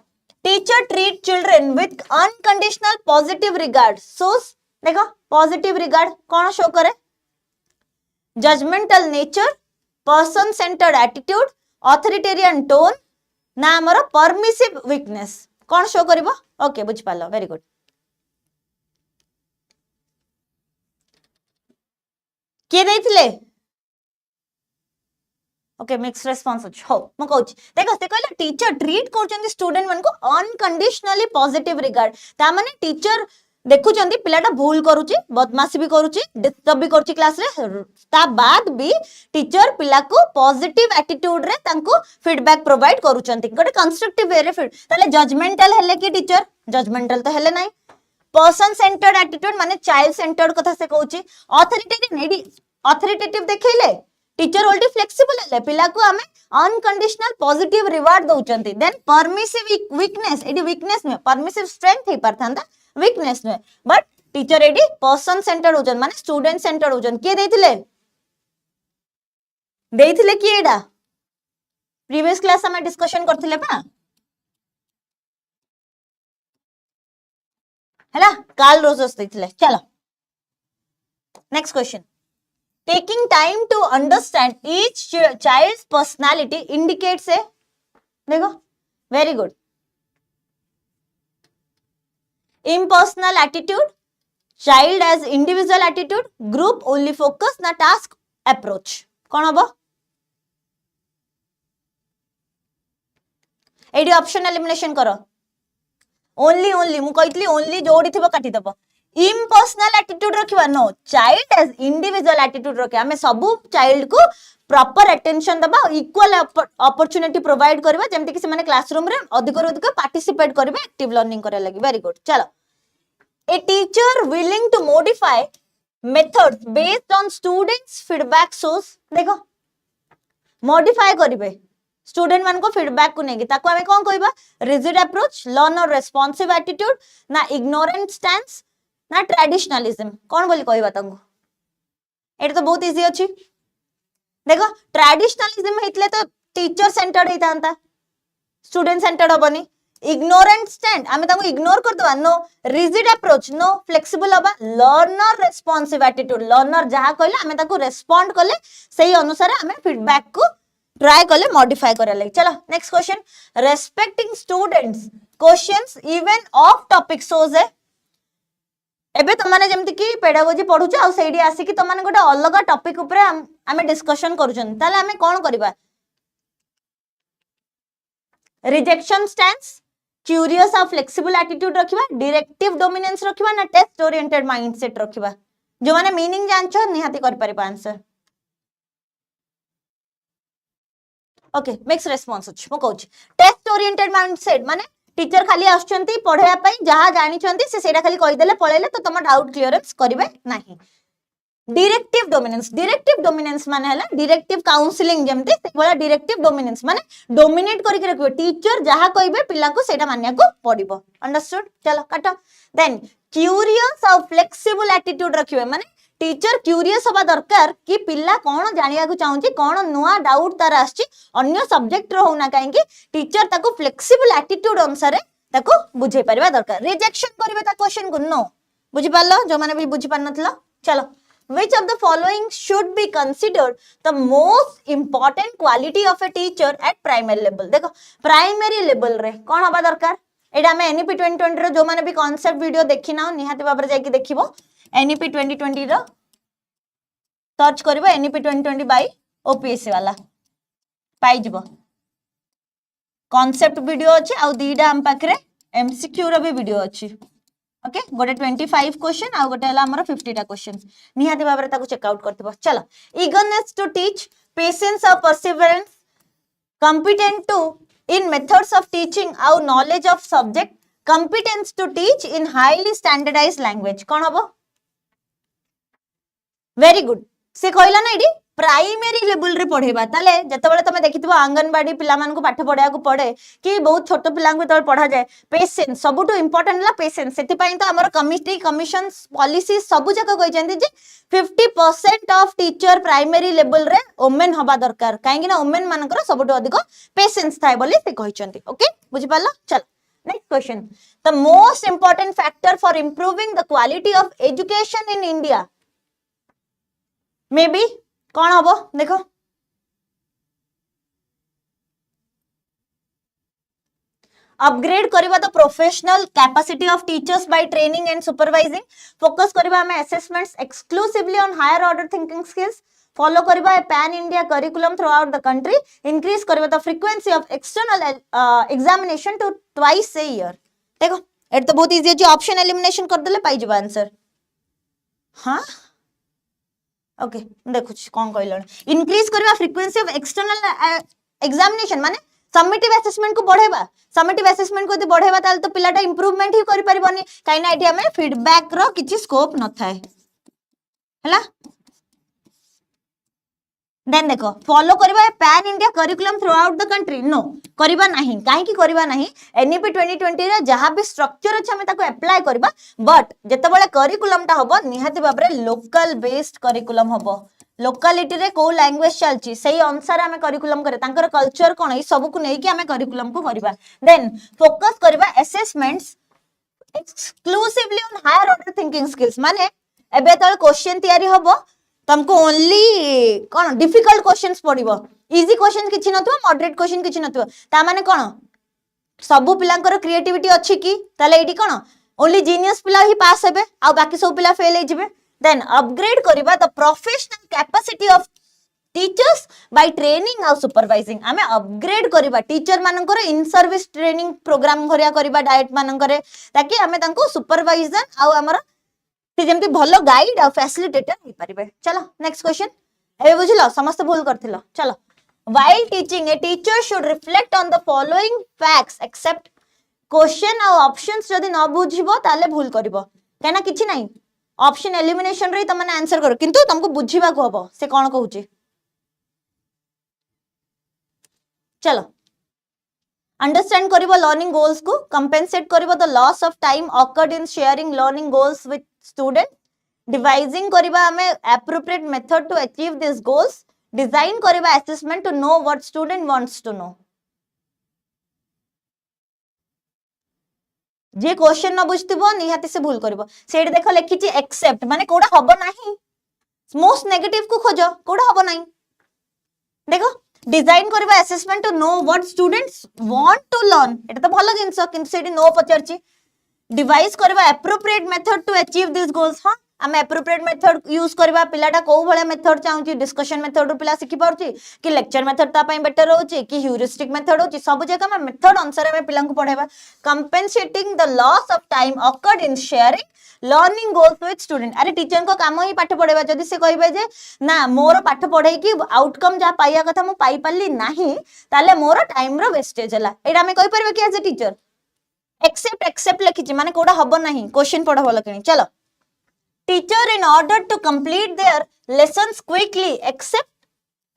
teacher treat children with unconditional positive regard shows देखो पॉजिटिव रिगार्ड कौन शो करे judgmental nature person centred attitude authoritarian tone ना हमर परमिसिव वीकनेस कौन शो करिवो ओके बुझ पालो वेरी गुड किए देथिले ओके मिक्स रेस्पॉन्स अछि हो म कहू देखो से कहले टीचर ट्रीट करछन स्टूडेंट मन को अनकंडीशनली पॉजिटिव रिगार्ड ता माने टीचर देखुचंदी पिलाटा भूल करूची बदमाशी भी करूची डिस्टर्ब भी करूची क्लास रे ता बाद भी टीचर पिला को पॉजिटिव एटीट्यूड रे तांको फीडबैक प्रोवाइड करूचंती गोटे कंस्ट्रक्टिव वे रे फीड ताले जजमेंटल हेले कि टीचर जजमेंटल तो हेले नाही पर्सन सेंटर्ड एटीट्यूड माने चाइल्ड सेंटर्ड कथा से कहूची ऑथोरिटेटिव देखैले टीचर ओल्टी फ्लेक्सिबल है पिला को हमें अनकंडीशनल पॉजिटिव रिवार्ड दउचंती देन परमिसिव वीकनेस एडी वीकनेस में परमिसिव स्ट्रेंथ ही परथांदा वीकनेस में बट टीचर एडी पर्सन सेंटर्ड होजन माने स्टूडेंट सेंटर्ड होजन के देथिले कि एडा प्रीवियस क्लास में डिस्कशन करथिले बा हैला कार्ल रोजर्स देथिले चलो next question taking time to understand each child's personality indicates a देखो very good impersonal attitude child as individual attitude group only focus na task approach कौन हबो एडी ऑप्शन एलिमिनेशन करो ओनली मु कहतली ओनली जोड़ी थिबो काटी दबो इम्पर्सनल एटीट्यूड रखिबा no child as individual attitude रखे हमें सब चाइल्ड को प्रॉपर अटेंशन दबा इक्वल अपॉर्चुनिटी प्रोवाइड करबा जेमति कि से माने क्लासरूम रे अधिक अधिक पार्टिसिपेट करबे एक्टिव लर्निंग करे लागि वेरी गुड चलो a teacher willing to modify methods based on students feedback source देखो मॉडिफाई करबे स्टूडेंट मान को फीडबैक को नेगी ताको हमें कोन कहबा rigid approach learner responsive attitude ना इग्नोरेंट स्टैंस ना ट्रेडिशनलिज्म कौन बोली कहबा तांको एटा तो बहुत इजी अछि देखो ट्रेडिशनलिज्म हेतले तो टीचर सेंटर्ड हेतांता स्टूडेंट सेंटर्ड होबनी इग्नोरेंट स्टैंड हमें तांको इग्नोर कर दवा no rigid approach no flexible होबा लर्नर रेस्पॉन्सिव एटीट्यूड लर्नर जहा कहले हमें तांको रेस्पोंड करले सही अनुसार हमें फीडबैक को ट्राई करले मॉडिफाई करे लागि चलो next question respecting students questions even off topic shows है एबे तमाने जेमति कि पेडागोजी पढुछ आ सेडी आसी कि तमाने गोटे अलग टॉपिक ऊपर हमें डिस्कशन करूछन ताले हमें कोन करबा रिजेक्शन स्टैंस क्यूरियस और फ्लेक्सिबल एटीट्यूड रखिबा डायरेक्टिव डोमिनेंस रखिबा ना टेस्ट ओरिएंटेड माइंडसेट रखिबा जो माने मीनिंग जानछो निहाती कर परिबा आंसर ओके मिक्स रेस्पॉन्स अछि मो कहूची टेस्ट ओरिएंटेड माइंडसेट माने टीचर खाली आछंती पढाया पई जहा जानि छंती से सेटा खाली कहि देले पळेले तो तम डाउट क्लियरेंस करिवे नाही डायरेक्टिव डोमिनेंस माने हला डायरेक्टिव काउंसलिंग जेमते से बोला डायरेक्टिव डोमिनेंस माने डोमिनेट करिक रखिबे टीचर जहा कहिबे पिला को सेटा मानिया को पडिबो अंडरस्टूड चलो काटो देन क्यूरियस और फ्लेक्सिबल एटीट्यूड रखिबे माने टीचर क्यूरियस होबा दरकार कि पिला कोन जानिया को चाहूची कोन नुआ डाउट तार आछि अन्य सब्जेक्ट रो होना काहे कि टीचर ताको फ्लेक्सिबल एटीट्यूड अनुसार ताको बुझे परिबा दरकार रिजेक्शन करिवे ता क्वेश्चन को नो बुझि पालो जो माने भी बुझि पान नथला चलो which of the following should be considered the most important quality of a teacher at primary level देखो प्राइमरी लेवल रे कोन होबा दरकार एडा हमें एनईपी 2020 रो जो माने भी कांसेप्ट वीडियो देखि ना निहाती बाबर जाई कि देखिबो एनईपी 2020 रो सर्च करबो एनईपी 2020 बाय ओपीएससी वाला पाई जिवो कांसेप्ट वीडियो अछि आ दीडा हम पाखरे एमसीक्यू रो भी वीडियो अछि ओके गोटे 25 क्वेश्चन आ गोटे हला हमर 50 टा क्वेश्चन निहाती बाबरे ताको चेक आउट करथिबो चलो ईगरनेस टू टीच पेशेंस और perseverance competent to in methods of teaching आउ knowledge of subject competence to teach in highly standardized language कोन हबो वेरी गुड से कहला ना एडी प्राइमरी लेवल रे पढेबा ताले जतबेले तमे देखिथिबो आंगनबाड़ी पिला मान को पाठ पढाया को पड़े कि बहुत छोट पिला को तबे पढा जाय पेशेंस सबटू इंपोर्टेंट ला पेशेंस सेति पई तो हमर कमिटी कमिशंस पॉलिसी सब जगह कहि जंती जे 50% ऑफ टीचर प्राइमरी लेवल रे वुमेन हबा दरकार काहे कि ना वुमेन मानकर सबटू अधिक पेशेंस थाय बोली से कहि चंती ओके बुझि पाला चल next question the most important factor for improving the quality of education in India may be कौन हबो देखो अपग्रेड करबा the professional capacity of teachers by training and supervising focus करबा हमें assessments exclusively on higher order thinking skills follow करबा a pan India curriculum throughout the country increase करबा the frequency of external examination to twice a year देखो एट तो बहुत easy है option elimination कर देले पाई जबा आंसर हां ओके देखो कौन कहलो इंक्रीज करबा फ्रीक्वेंसी ऑफ एक्सटर्नल एग्जामिनेशन माने सबमिटिव असेसमेंट को बढ़ेबा सबमिटिव असेसमेंट को यदि बढ़ेबा ताल तो पिलाटा इंप्रूवमेंट ही करि परिबनी काइना एठी हमें फीडबैक रो किछि स्कोप न थाए हला देन देखो फॉलो करबा pan India curriculum throughout the country no करबा नहीं काहे की करबा नहीं एनईपी 2020 रे जहां भी स्ट्रक्चर अछि हमें ताको अप्लाई करबा बट जेतेबेले करिकुलम ता हबो निहाती बाबरे लोकल बेस्ड करिकुलम हबो लोकालिटी रे को लैंग्वेज चलची सही अनुसार हमें करिकुलम करे तांकर कल्चर कोन ई सब को नै कि हमें करिकुलम को करबा देन फोकस करबा assessments exclusively on higher order thinking skills माने एबे तळ क्वेश्चन तयारी हबो तुमको ओनली कौन डिफिकल्ट क्वेश्चंस पड़िबो इजी क्वेश्चन किछि नथुवा मॉडरेट क्वेश्चन किछि नथुवा ता माने कोन सबु पिलांकर क्रिएटिविटी अछि कि ताले एडी कोन ओनली जीनियस पिला ही पास हेबे आ बाकी सब पिला फेल हे जिवे देन अपग्रेड करबा the professional capacity of teachers by training और सुपरवाइजिंग हमें अपग्रेड करबा टीचर मानकर इन सर्विस ट्रेनिंग प्रोग्राम घरिया करबा डायरेक्ट मानकर ताकि हमें तांको सुपरवाइजर आ हमर से जेमती भलो गाइड और फैसिलिटेटर ही परिबे चलो नेक्स्ट क्वेश्चन ए बुझलो समस्त भूल करथिलो चलो while teaching a teacher should reflect on the following facts except question और ऑप्शंस जदी न बुझिबो ताले भूल करबो केना किछि नाही ऑप्शन एलिमिनेशन रे तमने आंसर करो किंतु तुमको बुझिबा को हबो से कोन कहूची चलो अंडरस्टैंड करिबो लर्निंग गोल्स को कंपेंसेट करिबो the loss of time occurred in sharing learning goals with student devising करिबा हमें appropriate method to achieve this goals design करिबा assessment to know what student wants to know जे question न बुझतिबो निहाती से भूल करिबो सेड देखो लिखिछि एक्सेप्ट माने कोडा हबो नाही मोस्ट नेगेटिव को खोजो कोडा हबो नाही देखो डिजाइन करबा assessment to know what students want to learn एटा तो भलो जिंस किंतु सेडी नो पचरची डिवाइस करबा appropriate method to achieve this goals हां हम एप्रोप्रिएट मेथड यूज करबा पिलाटा को भले मेथड चाहूची डिस्कशन मेथड रो पिला सिखि पाउची कि लेक्चर मेथड ता पई बेटर होची कि ह्यूरिस्टिक मेथड होची सब जगह हम मेथड अनुसार हम पिलां को पढाइबा compensating the loss of time occurred in sharing learning goals with student अरे टीचर को काम ही पाठ पढाइबा जदी से कहबे जे ना मोर पाठ पढाई कि आउटकम जा पाइया कथा मु पाई पाली नाही ताले मोर टाइम रो वेस्टेज हला एडा हम कहि परबे कि एज ए टीचर एक्सेप्ट लिखिछि माने कोडा हबो नाही क्वेश्चन पढा भलो किनी चलो teacher in order to complete their lessons quickly accept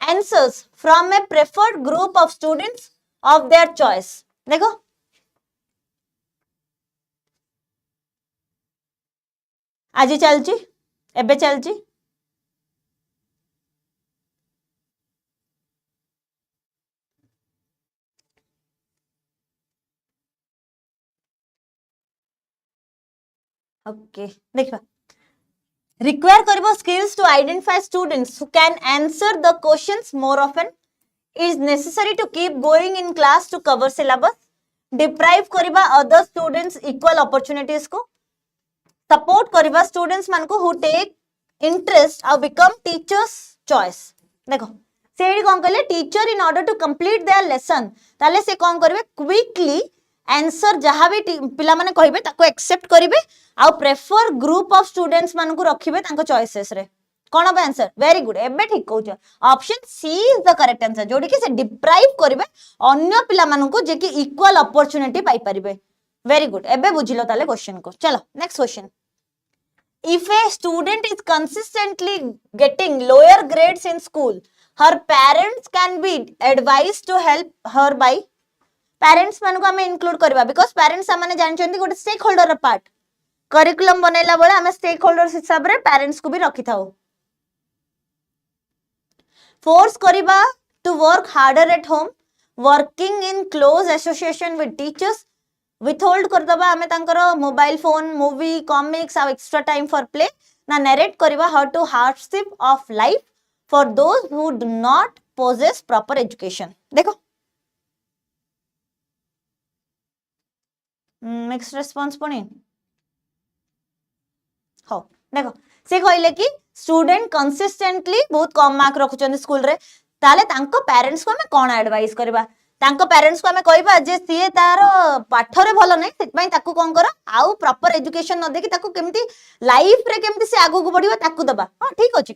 answers from a preferred group of students of their choice देखो आज चलची एबे चलची ओके देखा require karibo skills to identify students who can answer the questions more often is necessary to keep going in class to cover syllabus deprive kariba other students equal opportunities ko support kariba students man ko who take interest or become teachers choice देखो सेडी कोन कहले teacher in order to complete their lesson ताले से कोन करबे quickly answer जहां भी पिला माने कहबे ताको एक्सेप्ट करिवे आ प्रेफर ग्रुप ऑफ स्टूडेंट्स मान को रखिबे तांको चॉइसेस रे कोन बे आंसर वेरी गुड एबे ठीक कहू option C is the correct answer जोडी कि से डिप्राइव करिवे अन्य पिला मान को जे कि इक्वल अपॉर्चुनिटी पाई परिबे वेरी गुड एबे बुझिलो ताले क्वेश्चन को चलो next question if a student is consistently getting lower grades in school her parents can be advised to help her by parents मान को हमें इंक्लूड करबा बिकॉज़ पेरेंट्स हमने जानचंती गोटे स्टेक होल्डर पार्ट करिकुलम बनेला बेले हमें स्टेक होल्डर्स हिसाब रे पेरेंट्स को भी रखि थाओ फोर्स करबा to work harder at home working in close association with teachers withhold कर दबा हमें तांकर मोबाइल फोन मूवी कॉमिक्स आ एक्स्ट्रा टाइम फॉर प्ले ना नरेट करबा how to hardship of life for those who do not possess proper education देखो mix response पुणी हो देखो से कहले कि स्टूडेंट कंसिस्टेंटली बहुत कम मार्क रखुचंदी स्कूल रे ताले तांको पेरेंट्स को हमें कोन एडवाइस करबा तांको पेरेंट्स को हमें कहबा जे सी तार पाठ रे भलो नै सेत पई ताकू कोन कर आउ प्रॉपर एजुकेशन न देखि ताकू केमती लाइफ रे केमती से आगु को बढ़िबा ताकू दबा हां ठीक अछि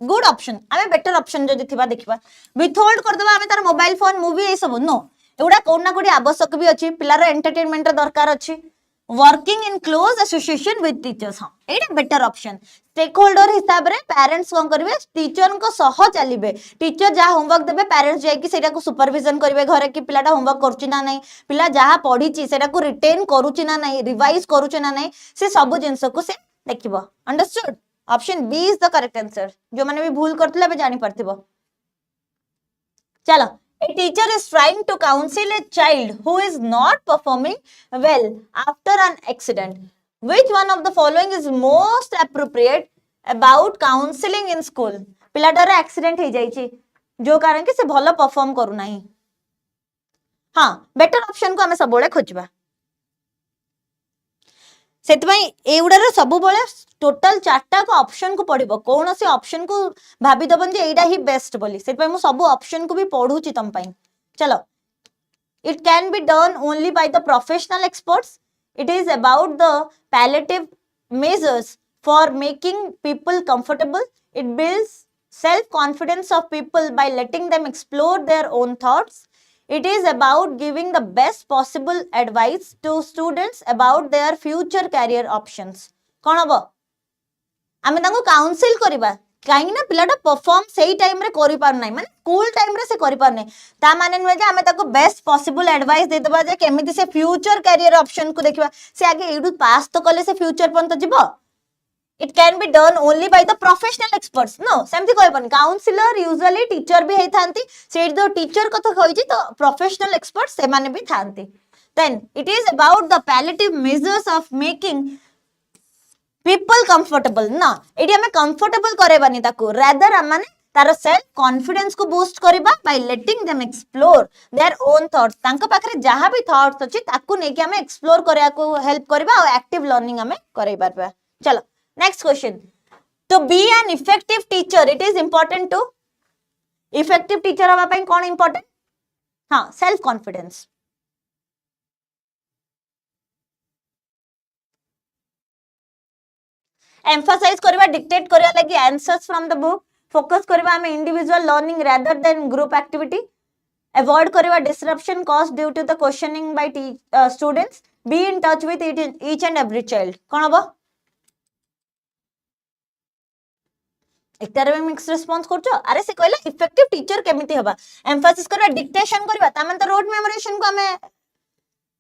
गुड ऑप्शन हमें बेटर ऑप्शन जदि थिबा देखिबा विथहोल्ड कर दबा हमें तार मोबाइल फोन मूवी ए सब नो एउडा कोन ना कोडी आवश्यक भी अछि पिलार एंटरटेनमेंट रे दरकार अछि working in close association with teachers हाँ एटा बेटर ऑप्शन स्टेक होल्डर हिसाब रे पेरेंट्स कोन करबे टीचर को सह चलीबे टीचर जहा होमवर्क देबे पेरेंट्स जाय कि सेटा को सुपरविजन करबे घरे कि पिलाटा होमवर्क करछि ना नै पिला जहा पढिछि सेटा को रिटेन करूछि ना नै रिवाइज करूछि ना नै से सब जिंस को से देखिबो understood option B is the correct answer जो माने भी भूल करथले बे जानि परथिबो चलो A teacher is trying to counsel a child who is not performing well after an accident. Which one of the following is most appropriate about counseling in school? पिलाटार accident हो जाइए जो कारण कि से भलो परफॉर्म करू नाही हाँ बेटर ऑप्शन को हमें सब बेले खोजबा सेतपई एउडार सब बेले टोटल चारटा को ऑप्शन को पढिबो कोन से ऑप्शन को भाबी दबन जे एडा ही बेस्ट बोली सेतपई मु सब ऑप्शन को भी पढूची तम पई चलो it can be done only by the professional experts it is about the palliative measures for making people comfortable it builds self confidence of people by letting them explore their own thoughts. It is about giving the best possible advice to students about their future career options. कौन हबो आमे तांको council करबा काहे ना पिलाटा perform सही time रे करि पार नै माने स्कूल टाइम रे से करि पार नै ता माने न जे आमे ताको बेस्ट पॉसिबल एडवाइस दे देबा जे केमिति से फ्यूचर कैरियर ऑप्शन को देखबा से आगे एडू पास तो कले से फ्यूचर पन तो जिवो It can be done only by the professional experts. No, सेमती कहबन काउंसलर यूजुअली टीचर भी हेथांती से जो टीचर कथा कहै तो प्रोफेशनल एक्सपर्ट्स से माने भी थांती then it is about the palliative measures of making people comfortable ना एडी हमें कंफर्टेबल करेबानी ताको rather माने तार सेल्फ कॉन्फिडेंस को बूस्ट करबा by letting them explore their own thoughts तांका पाखरे जहां भी थॉट्स अछि ताको नै कि हमें एक्सप्लोर करया को हेल्प करबा और एक्टिव लर्निंग हमें करै परबा चलो Next question. To be an effective teacher, it is important to effective teacher हवा ପାଇଁ कौन important? हाँ, self confidence. Emphasize करवा dictate करवा लगी answers from the book. Focus करवा हमें individual learning rather than group activity. Avoid करवा disruption caused due to the questioning by students. Be in touch with each and every child. कौन हवा? एकटारे में mix response करछो अरे से कहला इफेक्टिव टीचर केमिति हबा एम्फासिस करबा डिक्टेशन करबा तामन तो रोड मेमोराइजेशन को हमें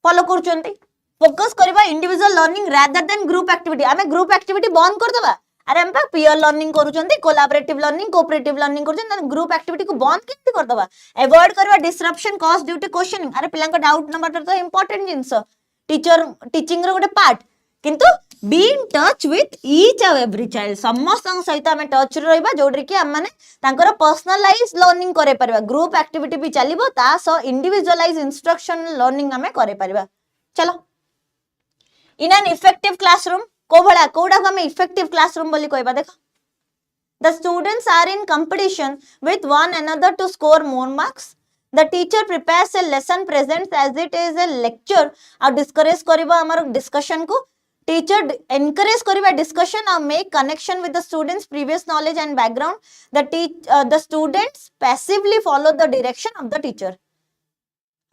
फॉलो करछंती फोकस करबा individual learning rather than group activity हमें ग्रुप एक्टिविटी बंद कर देबा अरे हम पीयर लर्निंग करूछंती कोलैबोरेटिव लर्निंग कोऑपरेटिव लर्निंग करूछन ग्रुप एक्टिविटी को बंद केमिति कर देबा अवॉइड करबा disruption caused due to questioning अरे पिलांका डाउट नंबर तो इंपोर्टेंट जिंस टीचर टीचिंग रो गोटे पार्ट किंतु be in touch with each and every child समस्त सहित आम टच रहिबा जोडरी कि हम माने तांकर पर्सनलाइज लर्निंग करे परबा ग्रुप एक्टिविटी भी चलिबो ता सो इंडिविजुअलाइज इंस्ट्रक्शन लर्निंग हमें करे परबा चलो इन एन इफेक्टिव क्लासरूम को भला कोडा को हमें इफेक्टिव क्लासरूम बोली कहबा देखो the students are in competition with one another to score more marks the teacher prepares a lesson presents as it is a lecture और डिस्करेज करबा हमर डिस्कशन को Teacher encourage करिबा discussion or make connection with the students' previous knowledge and background. The students passively follow the direction of the teacher.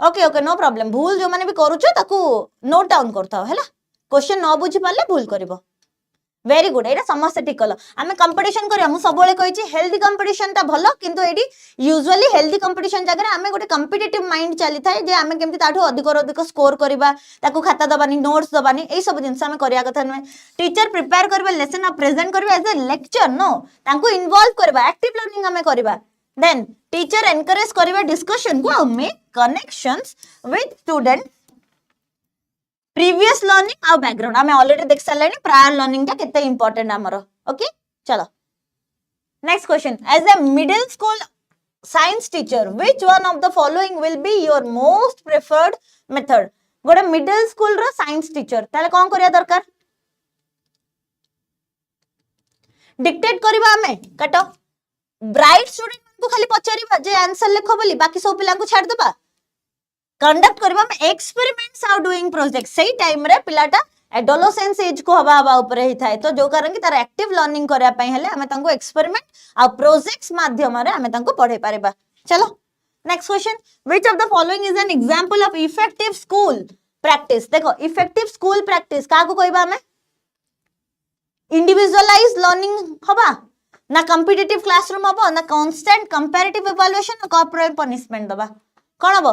Okay, no problem. भूल जो माने भी करूछो ताकू नोट डाउन करथाओ हैला क्वेश्चन न बुझी पाले भूल करबो वेरी गुड एटा समस्त ठीक कलो आमे कंपटीशन करिया मु सब बेले कहिची हेल्दी कंपटीशन ता भलो किंतु एडी यूजुअली हेल्दी कंपटीशन जगह आमे गोटे कॉम्पिटिटिव माइंड चली थाए जे आमे केमती ताठो अधिक स्कोर करबा ताकू खाता दबानी नोट्स दबानी एई सब जिंस आमे करिया कथा न टीचर प्रिपेयर करबा लेसन आ प्रेजेंट करबा एज ए लेक्चर नो तांको इन्वॉल्व करबा एक्टिव लर्निंग आमे करबा देन टीचर एनकरेज करबा डिस्कशन को make connections with student previous learning आ बैकग्राउंड आमे ऑलरेडी देख सारलेनी प्रायर लर्निंग ता केते इंपोर्टेंट हमरो ओके चलो next question as a middle school science teacher which one of the following will be your most preferred method गोटे middle school रो साइंस टीचर ताले कौन करिया दरकार डिक्टेट करबा हमें काटो ब्राइट स्टूडेंट को खाली पचारिबा जे आंसर लिखो बोली बाकी सब पिला को छाड़ देबा कंडक्ट करबा हम एक्सपेरिमेंट्स आर डूइंग प्रोजेक्ट सही टाइम रे पिलाटा एडोलेसेंस एज को हवा ऊपर ही थाए तो जो कारण की तार एक्टिव लर्निंग करया पई हले हमें तांको एक्सपेरिमेंट आ प्रोजेक्ट्स माध्यम रे हमें तांको पढ़े पारेबा चलो next question which of the following is an example of effective school practice देखो इफेक्टिव स्कूल प्रैक्टिस का को कहबा हमें इंडिविजुअलाइज लर्निंग हबा ना कॉम्पिटिटिव क्लासरूम हबो ना कांस्टेंट कंपैरेटिव इवैल्यूएशन ना कॉर्पोरेट पनिशमेंट दबा कोन हबो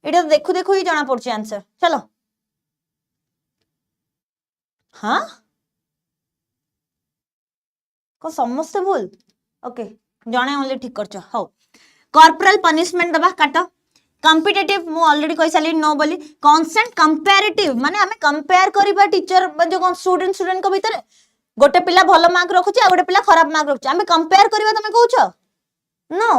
इटा देखु देखु ही जाना पड़छ आंसर चलो हाँ को समस्त भूल ओके जणे ओनली ठीक करछ हो कॉर्पोरल पनिशमेंट दबा काटो कॉम्पिटिटिव मु ऑलरेडी कहि साली नो बोली कांस्टेंट कंपैरेटिव माने हमें कंपेयर करबा टीचर जो स्टूडेंट को भीतर गोटे पिला भलो मार्क रखुची आ गोटे पिला खराब मार्क रखुची हमें कंपेयर करबा तमे कहउछ नो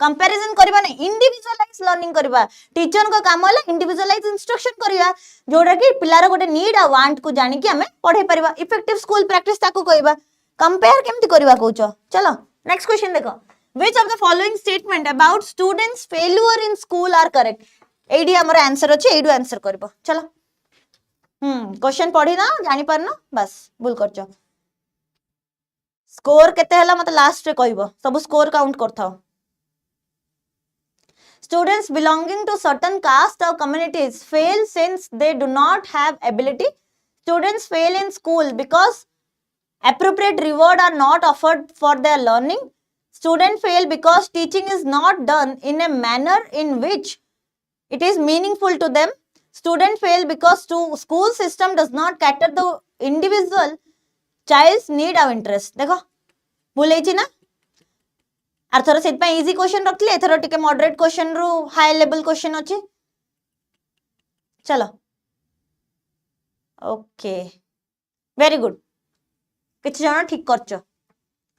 कंपैरिजन करबा नै इंडिविजुअलाइज लर्निंग करबा टीचर को काम होला इंडिविजुअलाइज इंस्ट्रक्शन करबा जोडा कि पिलार गोटे नीड आ वांट को जानि कि हमें पढ़े परबा इफेक्टिव स्कूल प्रैक्टिस ताको कहबा कंपेयर केमति करबा कहउछ चलो नेक्स्ट क्वेश्चन देखो which of the following statement about students failure in school are correct एडी हमर आंसर अछि एडू आंसर करबो चलो क्वेश्चन पढ़ी ना जानि परना बस भूल करछ स्कोर केते हला मते लास्ट रे कहबो सब स्कोर काउंट करथाओ students belonging to certain caste or communities fail since they do not have ability students fail in school because appropriate reward are not offered for their learning students fail because teaching is not done in a manner in which it is meaningful to them students fail because school system does not cater the individual child's need or interest देखो भूल ना आरथर set पे easy question रखली एथरो टिके moderate question रु high level question अछि चलो okay very good किछ जण ठीक करछ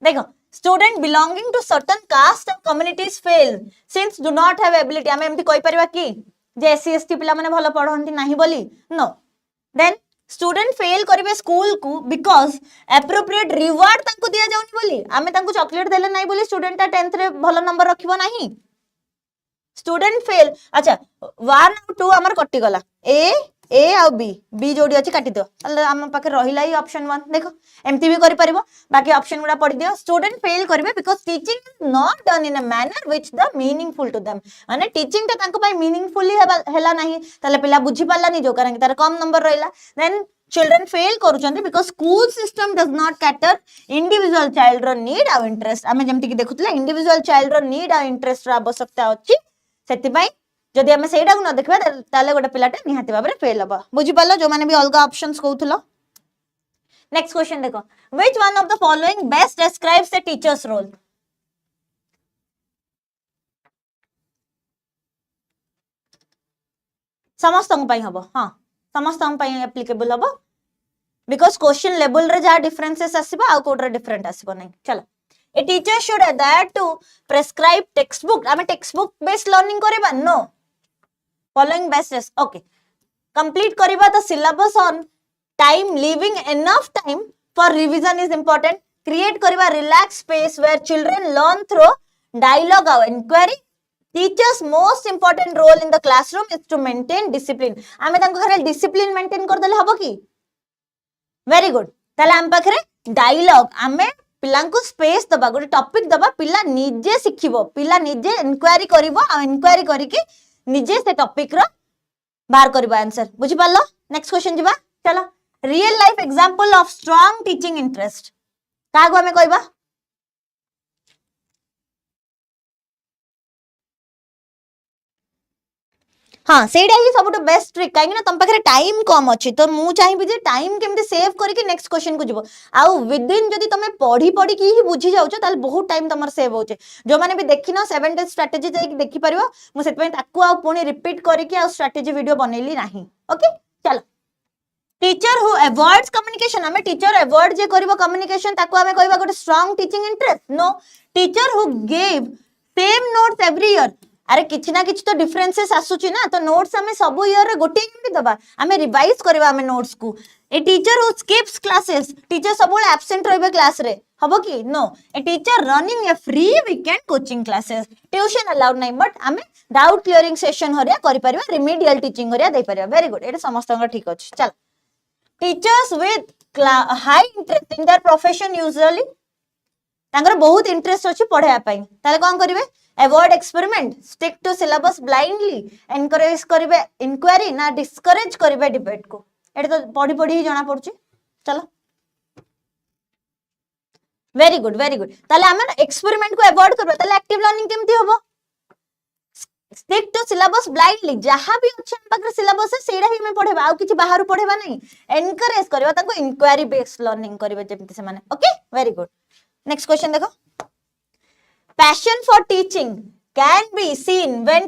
देखो student belonging to certain caste and communities fail since do not have ability हमें एमती कहि परबा कि जे एससी एसटी पिला माने भलो पढंती नाही बोली नो देन स्टूडेंट फेल करिवे स्कूल को बिकॉज एप्रोप्रिएट रिवार्ड तांको दिया जाउनी बोली आमे तांको चॉकलेट देले नाही बोली स्टूडेंट 10th रे भलो नंबर रखिबो नाही स्टूडेंट फेल अच्छा 1 और 2 हमर कटि गला ए आ बी जोडी अछि काटि दियो अल्ले हम पाखे रहिला ही ऑप्शन 1 देखो एमती भी करि परिबो बाकी ऑप्शन गुडा पढि दियो स्टूडेंट फेल करिवे because teaching is not done in a manner which the meaningful to them माने टीचिंग ता तांको पाई मीनिंगफुली हेला नाही तले पिला बुझी पाला नहीं जो कारण तार कम नंबर रहिला देन चिल्ड्रन फेल करूचंती because school system does not cater individual child रो नीड आ इंटरेस्ट आमे जेमति कि देखुतले इंडिविजुअल चाइल्ड रो नीड आ इंटरेस्ट रो आवश्यकता अछि सेति पई जदि हमें सेटा को न देखबा ताले गोटे पिलाटे निहाती भाबरे फेल हबा बुझी पालो जो माने भी अलगा ऑप्शंस कहउथलो नेक्स्ट क्वेश्चन देखो which one of the following best describes the teacher's role समस्तन पई हबो हां समस्तन पई एप्लीकेबल हबो बिकॉज़ क्वेश्चन लेवल रे जा डिफरेंसेस आसीबा आ कोडरे डिफरेंट आसीबो नै चलो a teacher should adhere to prescribed textbook आमे टेक्स्ट बुक बेस्ड लर्निंग करबा no following best okay complete kariba the syllabus on time leaving enough time for revision is important create kariba relaxed space where children learn through dialogue or inquiry teachers most important role in the classroom is to maintain discipline ame tanko घरे discipline maintain कर देले हबो की very good ताले हम पाखरे dialogue आमे पिलांको space दबा गोटे टॉपिक दबा पिला निजे सिखिबो पिला निजे इंक्वायरी करिवो आ इंक्वायरी करिके निजे से टॉपिक रो बाहर करबा आंसर बुझि पालो नेक्स्ट क्वेश्चन जिबा चलो real life example of strong teaching interest का को हमें कहबा हाँ सेटा ही सबटो बेस्ट ट्रिक काहे ना तम पाखरे टाइम कम अछि तो मु चाहिबी जे टाइम केमते सेव करके नेक्स्ट क्वेश्चन को जिवो आउ विद इन जदी तमे पढ़ी पढ़ी की ही बुझी जाउछ ताल बहुत टाइम तमर सेव होचे जो माने भी देखिनो 7 डे स्ट्रेटजी जाई देखि परिबो मु सेत पय ताकू आ पुनी रिपीट करके आ स्ट्रेटजी वीडियो बनैली नाही ओके चलो टीचर हु अवॉइड्स कम्युनिकेशन हमें टीचर अवॉइड जे करबो कम्युनिकेशन ताकू हमें कहबा गोटे strong teaching interest no teacher who give same notes every year अरे किछि ना किछि तो डिफरेंसेस आसुची ना, तो नोट्स हमें सब ईयर रे गोटे केमती दबा, हमें रिवाइज करबा हमें नोट्स को। A teacher who skips classes, teacher सब एब्सेंट रहबे क्लास रे, हबो कि नो? A teacher running a free weekend coaching classes, tuition allowed नहीं, बट हमें डाउट क्लियरिंग सेशन हरिया करि परबा, रिमेडियल टीचिंग हरिया दे परबा। वेरी गुड, एटा समस्त ठीक अछि। चल, teachers with high interest in their profession usually तांकर बहुत इंटरेस्ट अछि पढ़ाया पई, ताले कोन करिवे? Avoid experiment, stick to syllabus blindly, encourage करिवे इंक्वायरी ना डिस्करेज करिवे डिबेट को? एटा तो पढ़ी पढ़ी ही जाना पड़छि। चलो, वेरी गुड वेरी गुड। ताले हम एक्सपेरिमेंट को अवॉइड करबा, ताले एक्टिव लर्निंग केमती होबो? स्टिक टू सिलेबस ब्लाइंडली, जहां भी अछि हम पाकर सिलेबस है सेडा ही में पढ़ेबा, आ किछि बाहर पढ़ेबा नहीं। एनकरेज करबा ताको इंक्वायरी बेस्ड लर्निंग करबे जेमति से माने। Okay, very good. Next question देखो, passion for teaching can be seen when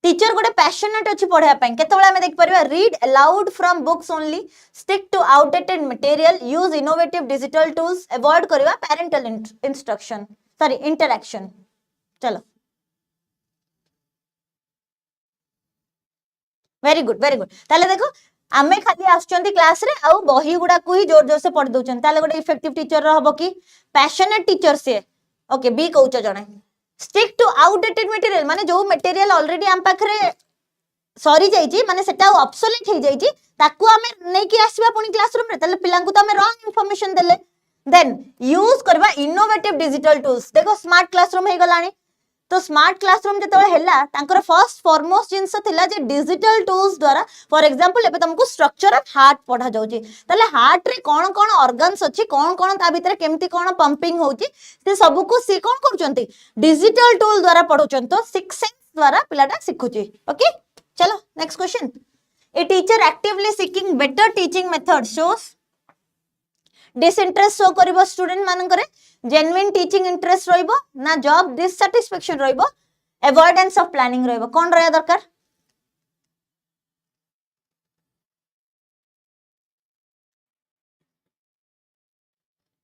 teacher गोटे पैशनेट अछि पढ़ाया पई, केतबेला हमें देख परबा? Read aloud from books only, stick to outdated material, use innovative digital tools, avoid करबा पेरेंटल इंस्ट्रक्शन सॉरी इंटरैक्शन। चलो, वेरी गुड वेरी गुड। ताले देखो, आमे खाली आछंती क्लास रे आ बही गुडा को ही जोर जोर से पढ़ दउछन, ताले गोटे इफेक्टिव टीचर रहबो कि? पैशनेट टीचर से। ओके, बी कहउछ जणे। स्टिक टू आउटडेटेड मटेरियल माने जो मटेरियल ऑलरेडी हम पाखरे सरी जाइजी, माने सेटा ऑब्सोलेट हो जाइजी, ताकू हमें नै कि आसीबा पुनी क्लासरूम रे, ताले पिलांकु तो हमें रॉन्ग इंफॉर्मेशन देले। देन यूज करबा इनोवेटिव डिजिटल टूल्स। देखो, स्मार्ट क्लासरूम हे गलानी, तो स्मार्ट क्लासरूम जतबे हैला तांकर फर्स्ट फॉरमोस्ट जिंस थिला जे डिजिटल टूल्स द्वारा, फॉर एग्जांपल एबे तुमको स्ट्रक्चर ऑफ हार्ट पढ़ा जाउची, ताले हार्ट रे कोन कोन ऑर्गन्स अछि, कोन कोन ता भीतर केमती कोन पंपिंग होउची, से सब को सी कोन करचंती? डिजिटल टूल द्वारा पढोचन, तो सिक्स सेंस द्वारा पिलाटा सिखुची। ओके, चलो next question. A teacher actively seeking better teaching method shows disinterest show करिवो स्टूडेंट मानकरे, जेन्युइन टीचिंग इंटरेस्ट रहिबो ना जॉब डिससैटिस्फैक्शन रहिबो, अवॉइडेंस ऑफ प्लानिंग रहिबो, कोन रहया दरकार?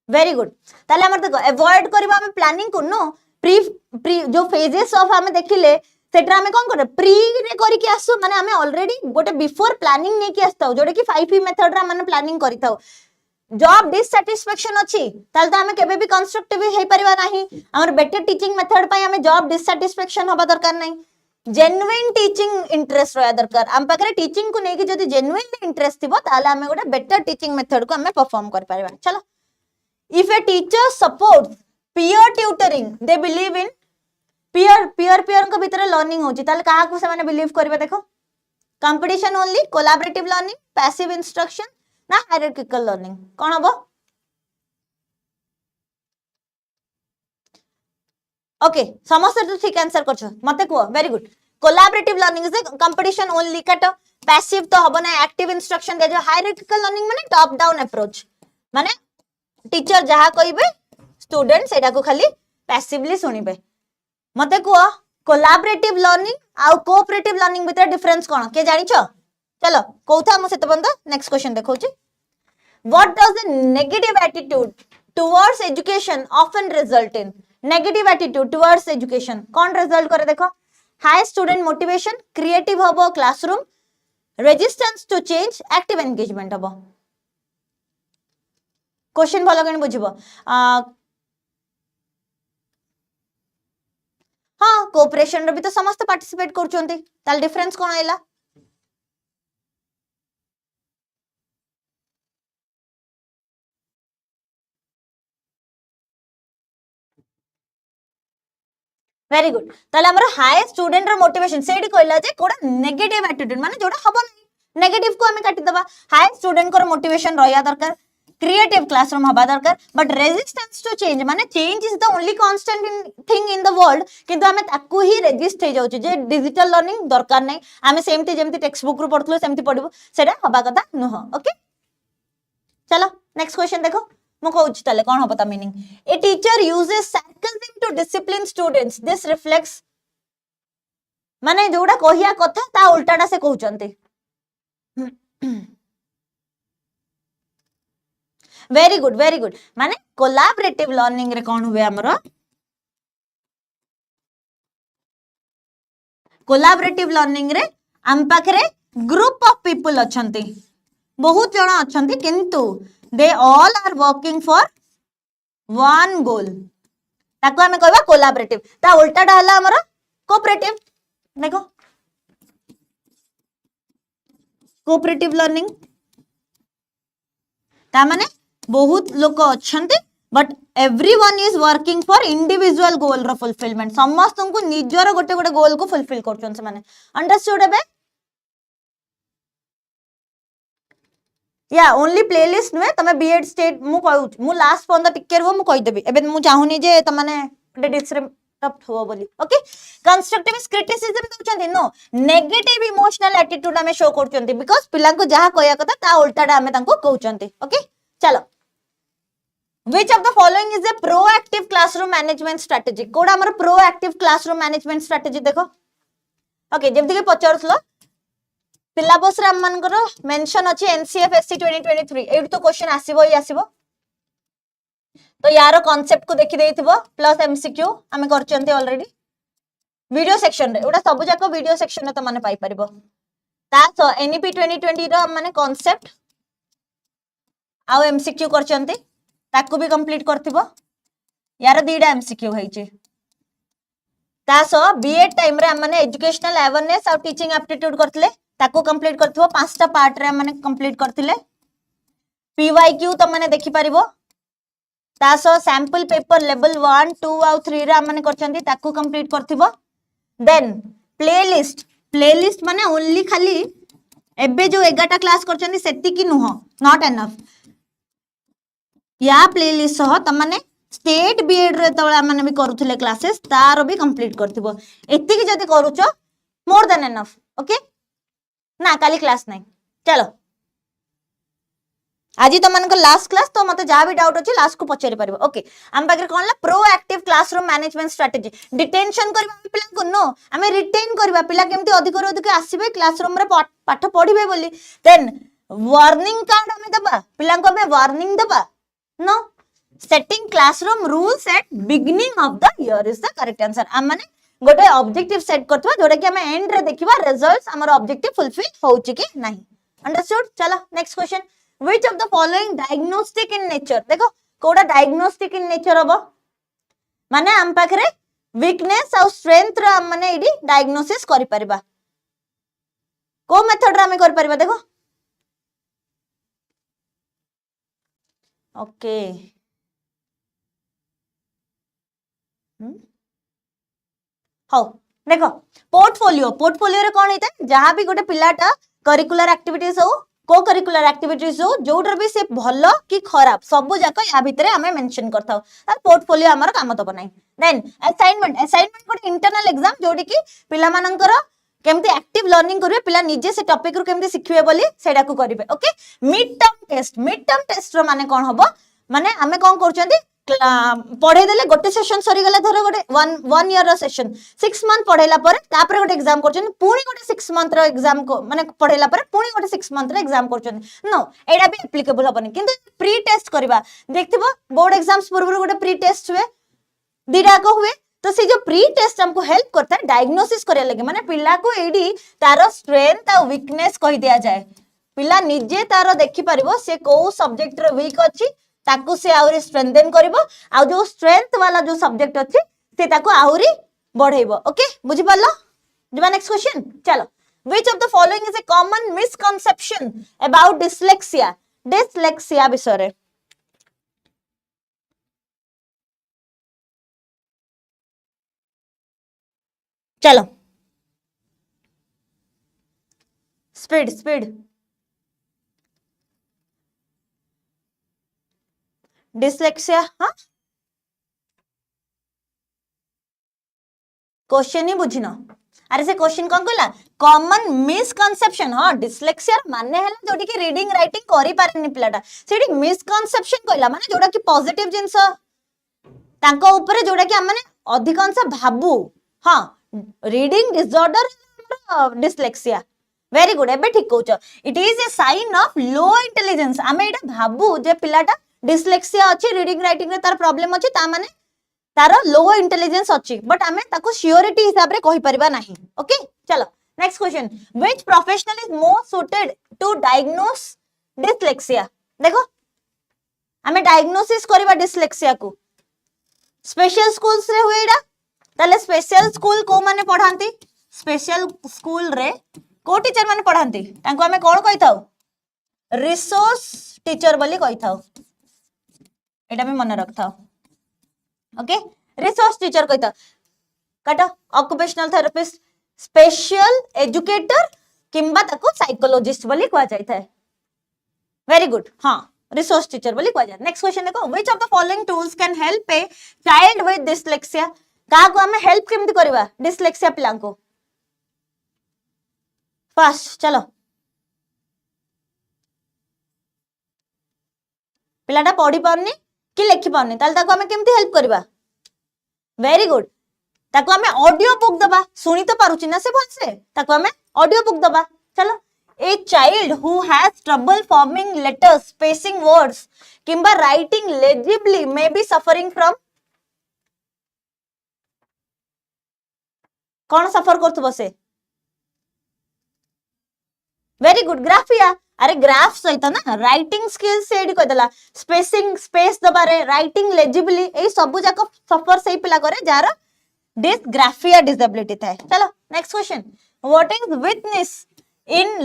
Very good. ताले हमर देखो, अवॉइड करबा हम प्लानिंग को नो, प्री प्री जो फेजेस ऑफ हमें देखिले सेट्रा हमें कोन करे? प्री रे करी के आसु, माने हमें ऑलरेडी गोटे बिफोर प्लानिंग नै कि आस्ताउ, जोडे कि 5P मेथड रा माने प्लानिंग करिताउ। जॉब डिससैटिस्फैक्शन अछि ताल तो हमें केबे भी कंस्ट्रक्टिव हे परिबा नाही, हमर बेटर टीचिंग मेथड पई हमें जॉब डिससैटिस्फैक्शन होबा दरकार नाही। जेन्युइन टीचिंग इंटरेस्ट रहया दरकार, हम पाखरे टीचिंग को नेकी जदी जेन्युइन इंटरेस्ट थिबो ताले हमें गोटे बेटर टीचिंग मेथड को हमें परफॉर्म कर परिबा। चलो, if a teacher supports peer tutoring, they believe in peer को भीतर लर्निंग होची, ताले काहा को से माने बिलीव करबे? देखो, competition only, collaborative learning, passive instruction ना हायरार्किकल लर्निंग, कोन हबो? ओके, समस्त तो ठीक आंसर करछ, मते को very good. Collaborative learning is competition only, काटो पैसिव तो हबो ना, एक्टिव इंस्ट्रक्शन दे जो, हायरार्किकल लर्निंग माने टॉप डाउन अप्रोच, माने टीचर जहा कहिबे स्टूडेंट सेटा को खाली पैसिवली सुनिबे। मते को कोलैबोरेटिव लर्निंग आ कोऑपरेटिव लर्निंग भीतर डिफरेंस कोन के जानिछो? चलो कोथा मु सेते बंद। नेक्स्ट क्वेश्चन देखौची, what does the negative attitude towards education often result in? Negative attitude towards education कोन रिजल्ट करे? देखो, हाई स्टूडेंट मोटिवेशन, क्रिएटिव हबो classroom, resistance to change, active engagement हबो। क्वेश्चन भलो कने बुझिबो। हाँ, कोऑपरेशन रे भी तो समस्त पार्टिसिपेट करचोंती, ताल डिफरेंस कोन आइला? Very good. ताले हमर हाई स्टूडेंट रो मोटिवेशन सेडी कहला जे कोडा नेगेटिव एटीट्यूड माने जोडा हबो नै, नेगेटिव को हमें काटी दबा। हाई स्टूडेंट को मोटिवेशन रहया दरकार, क्रिएटिव क्लासरूम हबा दरकार, बट रेजिस्टेंस टू चेंज माने change is the only constant thing in the world, किंतु हमें ताकू ही रेजिस्ट हे जाउची जे डिजिटल लर्निंग दरकार नै, हमें सेमती जेमती टेक्स्ट बुक रो पढथलो सेमती पढिबो, सेडा हबा कथा नह। ओके, चलो नेक्स्ट क्वेश्चन देखो, मु कहूची ताले कोन हबो ता meaning. A teacher uses sarcasm to discipline students, this reflects माने जोडा कहिया कथा ता उल्टाटा से कहउचंती। Very good very good. माने कोलैबोरेटिव लर्निंग रे कोन हुए हमरो कोलाबरेटिव लर्निंग रे आम पाखरे ग्रुप ऑफ पीपल अछंती बहुत जण अछंती किंतु they all are working for one goal ताको हमें कहबा कोलाबरेटिव ता उल्टाटा हला हमर कोऑपरेटिव देखो कोऑपरेटिव लर्निंग ता माने बहुत लोक अछंती but everyone is working for individual goal रो फुलफिलमेंट समस्त को निजर गोटे गोटे गोल को फुलफिल करछन से माने अंडरस्टूड हेबे या ओनली प्लेलिस्ट नुए तमे b.ed स्टेट मु कहू मु लास्ट 15 टिके रो मु कहि देबी एबे मु चाहुनी जे त माने डिस्टर्ब हो बोली ओके कंस्ट्रक्टिव क्रिटिसिज्म दउचंती नो नेगेटिव इमोशनल एटीट्यूड हमें शो करचंती बिकॉज़ पिला को जहा कहया कथा ता उल्टाडा हमें तांको कहउचंती ओके चलो which of the following is a proactive classroom management strategy कोडा हमर proactive classroom management strategy देखो ओके जेमति के पचारसलो सिलेबस रे हमनकर मेंशन अछि एनसीएफएससी 2023 एट तो क्वेश्चन आसीबो ही आसीबो तो यार कांसेप्ट को देखि देथिबो प्लस एमसीक्यू हमें करचंती ऑलरेडी वीडियो सेक्शन रे ओडा सब जाको वीडियो सेक्शन में तो माने पाई परिबो ता सो एनईपी 2020 रो माने कांसेप्ट आ एमसीक्यू करचंती ताको भी कंप्लीट करथिबो यार दीडा एमसीक्यू होईची ता सो बीएड टाइम रे माने एजुकेशनल अवेयरनेस और टीचिंग एप्टीट्यूड करथले ताको कंप्लीट करथिबो पांचटा पार्ट रे माने कंप्लीट करथिले पीवाईक्यू तो माने देखि परिबो ता सो सैंपल पेपर लेवल 1 2 और 3 रे माने करचंती ताको कंप्लीट करथिबो देन प्लेलिस्ट माने ओनली खाली एबे जो 11टा क्लास करचंती सेति की नुह नॉट एनफ या प्लेलिस्ट सह तमाने स्टेट बीएड रे तळा माने भी करूथले क्लासेस तारो भी कंप्लीट करथिबो एति की जदी करूचो मोर देन एनफ ओके ना काली क्लास नहीं चलो आज तो मन को लास्ट क्लास तो मते जा भी डाउट अछि लास्ट को पचेरि परबो ओके हम पाखरे कोन ला proactive classroom management strategy detention करबा पिला को नो हमें रिटेन करबा पिला केमती अधिक अधिक आसीबे क्लासरूम रे पाठ पढिबे बोली देन वार्निंग कार्ड हमें दबा पिला को हमें वार्निंग दबा no setting classroom rules at beginning of the year is the correct answer हम माने गोटे ऑब्जेक्टिव सेट करथवा जोडा कि हमें एंड रे देखिबा रिजल्ट्स हमर ऑब्जेक्टिव फुलफिल होउची कि नहीं अंडरस्टूड चलो next question which of the following diagnostic in nature देखो कोडा डायग्नोस्टिक इन नेचर हबो माने हम पाखरे वीकनेस और स्ट्रेंथ रा माने इडी डायग्नोसिस करि परबा को मेथड रा हमें कर परबा देखो ओके हाउ देखो पोर्टफोलियो रे कोन हेता जहां भी गोटे पिलाटा करिकुलर एक्टिविटीज हो को करिकुलर एक्टिविटीज हो जोडर भी से भलो कि खराब सब जाक या भितरे हमें मेंशन करथाउ तार पोर्टफोलियो हमर काम तो बनाई देन असाइनमेंट गोटे इंटरनल एग्जाम जोडी कि पिला मानकर केमती एक्टिव लर्निंग करिवे पिला निजे से टॉपिक रु केमती सिखिवे बोली सेडा को करिवे ओके मिड टर्म टेस्ट रो माने कोन हबो माने हमें कोन करचंती पढ़े देले गोटे सेशन सरी गला धरो गोटे वन ईयर रो सेशन 6 मंथ पढ़ेला पर तापर गोटे एग्जाम करचन पुणी गोटे 6 मंथ रो एग्जाम को माने पढ़ेला पर पुणी गोटे 6 मंथ रो एग्जाम करचन नो एडा भी एप्लीकेबल होबनी किंतु प्री टेस्ट करबा देखथिबो बोर्ड एग्जाम्स पूर्व गोटे प्री टेस्ट हुए दिडा को हुए तो से जो प्री टेस्ट हमको हेल्प करता है डायग्नोसिस करे लगे माने पिला को एडी तारो स्ट्रेंथ और वीकनेस कहि दिया जाए पिला निजे तारो देखि परिबो से को सब्जेक्ट रो वीक अछि ताकू से आउरी स्ट्रेंथन करिवो आ जो स्ट्रेंथ वाला जो सब्जेक्ट अछि से ताकू आउरी बढ़ेबो ओके बुझि पालो जबा नेक्स्ट क्वेश्चन चलो which of the following is a common misconception about dyslexia विषय रे चलो स्पीड डिसलेक्सिया हाँ क्वेश्चन ही बुझिन अरे से क्वेश्चन कौन कहला कॉमन मिसकंसेप्शन हाँ डिसलेक्सिया माने है जोटी कि रीडिंग राइटिंग करि पारेनी पिलाटा सेठी मिसकंसेप्शन कहला माने जोटा कि पॉजिटिव जिंस तांको ऊपर जोटा कि हम माने अधिकांश भाबू हाँ reading disorder dyslexia very good एबे ठीक कहउछ it is a sign of low intelligence आमे एटा भाबू जे पिलाटा डिसलेक्सिया अछि रीडिंग राइटिंग रे तार प्रॉब्लम अछि ता माने तार लो इंटेलिजेंस अच्छी बट आमे ताको श्योरिटी हिसाब रे कहि परिबा नाही ओके चलो next question which professional is more suited to diagnose dyslexia देखो आमे डायग्नोसिस करबा डिसलेक्सिया को स्पेशल स्कूल्स रे हुएडा ताले स्पेशल स्कूल को माने पढांती स्पेशल स्कूल रे को टीचर माने पढांती तांको आमे कोन कहि थाउ रिसोर्स टीचर बोली कहि थाउ एटा भी मन रख थाउ ओके रिसोर्स टीचर कहि थाउ काटा ऑक्युपेशनल थेरेपिस्ट स्पेशल एजुकेटर किंबा ताको साइकोलॉजिस्ट बोली कहा जाय थाए वेरी गुड हां रिसोर्स टीचर बोली कहा जाय नेक्स्ट क्वेश्चन देखो which of the following tools can help a child with dyslexia का को हमें हेल्प केमति करबा डिसलेक्सिया पिला को फर्स्ट चलो पिलाटा पढ़ी पारनी कि लिखि पारनी ताल ताको हमें केमति हेल्प करबा वेरी गुड ताको हमें ऑडियो बुक दबा सुनी तो पारुची ना से भल से ताको हमें ऑडियो बुक दबा चलो a child who has trouble forming letters spacing words किंबा writing legibly may be suffering from कौन सफर करथबो से वेरी गुड ग्राफिया अरे ग्राफ सहित ना राइटिंग स्किल्स से AD kadala spacing space दबारे writing लेजिबली ए सब जाक सफर सही पिला करे जार डिसग्राफिया डिसेबिलिटी थाए चलो next question what is withitness in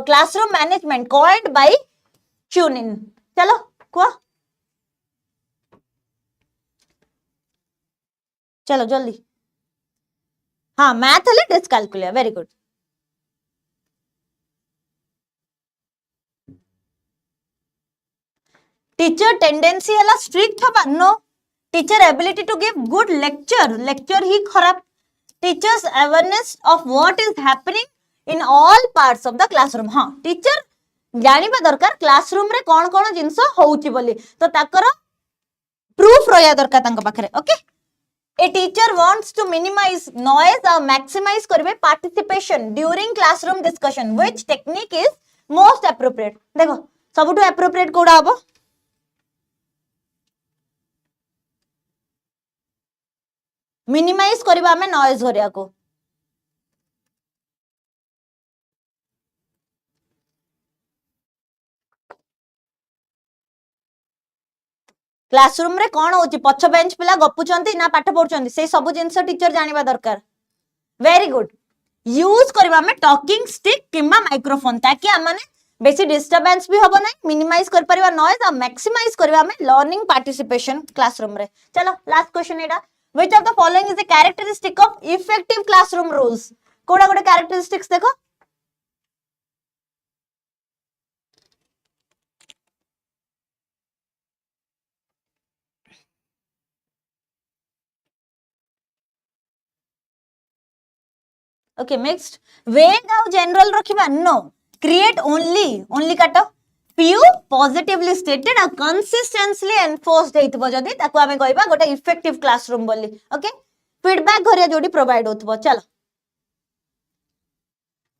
classroom management coined by Kounin चलो को चलो जल्दी हाँ मैथ ले dyscalculia very good teacher tendency है स्ट्रिक्ट हबा no teacher ability to give good lecture ही खराब teacher's awareness of what is happening in all parts of the classroom हाँ टीचर जानिबा दरकार क्लासरूम रे कोन कोन जिंस होउची बोली तो ताकर प्रूफ रहया दरकार तांका पाखरे okay a teacher wants to minimize noise और मैक्सिमाइज करबे participation during classroom discussion which technique is most appropriate देखो सबटू एप्रोप्रिएट कोडा हबो मिनिमाइज करबा में नॉइज होरिया को क्लासरूम रे कोन होची पछ बेंच पिला गपुचंती ना पाठ पढुचंती से सब जिंस टीचर जानिबा दरकार वेरी गुड यूज करबा में टॉकिंग स्टिक किंबा माइक्रोफोन ताकि हमने बेसी डिस्टरबेंस भी होबो नै मिनिमाइज कर परिबा नॉइज और मैक्सिमाइज करबा में लर्निंग पार्टिसिपेशन क्लासरूम रे चलो लास्ट क्वेश्चन एडा which of the following is a characteristic of effective classroom rules कोडा कोडा कैरेक्टरिस्टिक्स देखो ओके मिक्स्ड वेग और जनरल रखिबा नो क्रिएट ओनली काटो few positively stated और consistently enforced हेतबो जदी ताको हमें कहबा गोटे इफेक्टिव क्लासरूम बोली ओके फीडबैक घरिया जोडी प्रोवाइड होतबो चलो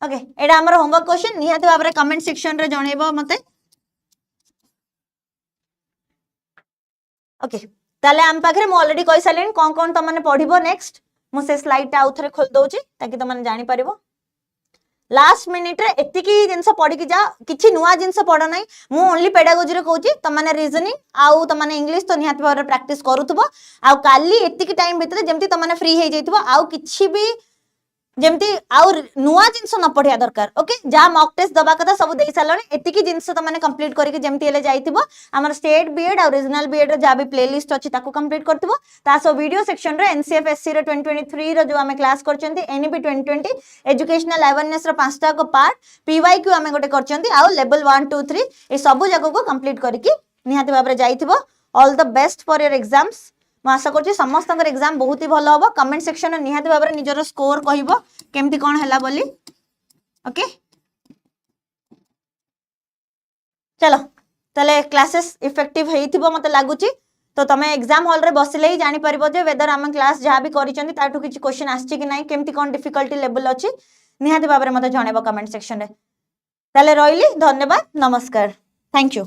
ओके एडा हमर होमवर्क क्वेश्चन निहाती बाबरे कमेंट सेक्शन रे जणेबो मते ओके ताले हम पाखरे म ऑलरेडी कहि सालेन कोन त माने पढिबो नेक्स्ट मु से स्लाइड ता आउथरे खोल दउची ताकि त माने जानि परिबो लास्ट मिनिट रे एतिकी जिंस पढ़ी की जा किछि नुवा जिंस पढ़ नै मु ओनली पेडागोजी रे कहूची त माने रीजनिंग आउ त माने इंग्लिश तो निहाती भाव प्रैक्टिस करूथबो आउ काली एतिकी टाइम भितर जेमती त माने फ्री हे जइथबो आउ किछि भी जेमती आउ नुवा जिंस न पढ़िया दरकार ओके जा मॉक टेस्ट दबा कथा सब देई सालने एतिकी जिंस त माने कंप्लीट करके जेमती हेले जाइथिबो हमर स्टेट बीएड और रीजनल बीएड रे जा भी प्लेलिस्ट अछि ताको कंप्लीट करथिबो ता सो वीडियो सेक्शन रे एनसीएफएससी रे 2023 रे जो हमें क्लास करचंती एनईपी 2020 एजुकेशनल अवेयरनेस रे पांचटा को पार्ट पीवाईक्यू हमें गोटे करचंती आउ लेवल 1 2 3 ए सब जगह को कंप्लीट करके निहाती भाबरे जाइथिबो all the best for your exams मैं आशा करछि समस्त एग्जाम बहुत ही भलो होबो कमेंट सेक्शन में निहाती भाबरे निजरो स्कोर कहिबो केमती कोन हला बोली ओके चलो तले क्लासेस इफेक्टिव हेइथिबो मते लागुची तो तमे एग्जाम हॉल रे बसिले ही जानि परिबो जे वेदर हम क्लास जहा भी करिसंती ताटू किछि क्वेश्चन आछि कि नाही केमती कोन डिफिकल्टी लेवल अछि निहाती भाबरे मते जणेबो कमेंट सेक्शन रे तले रहिली धन्यवाद नमस्कार थैंक यू।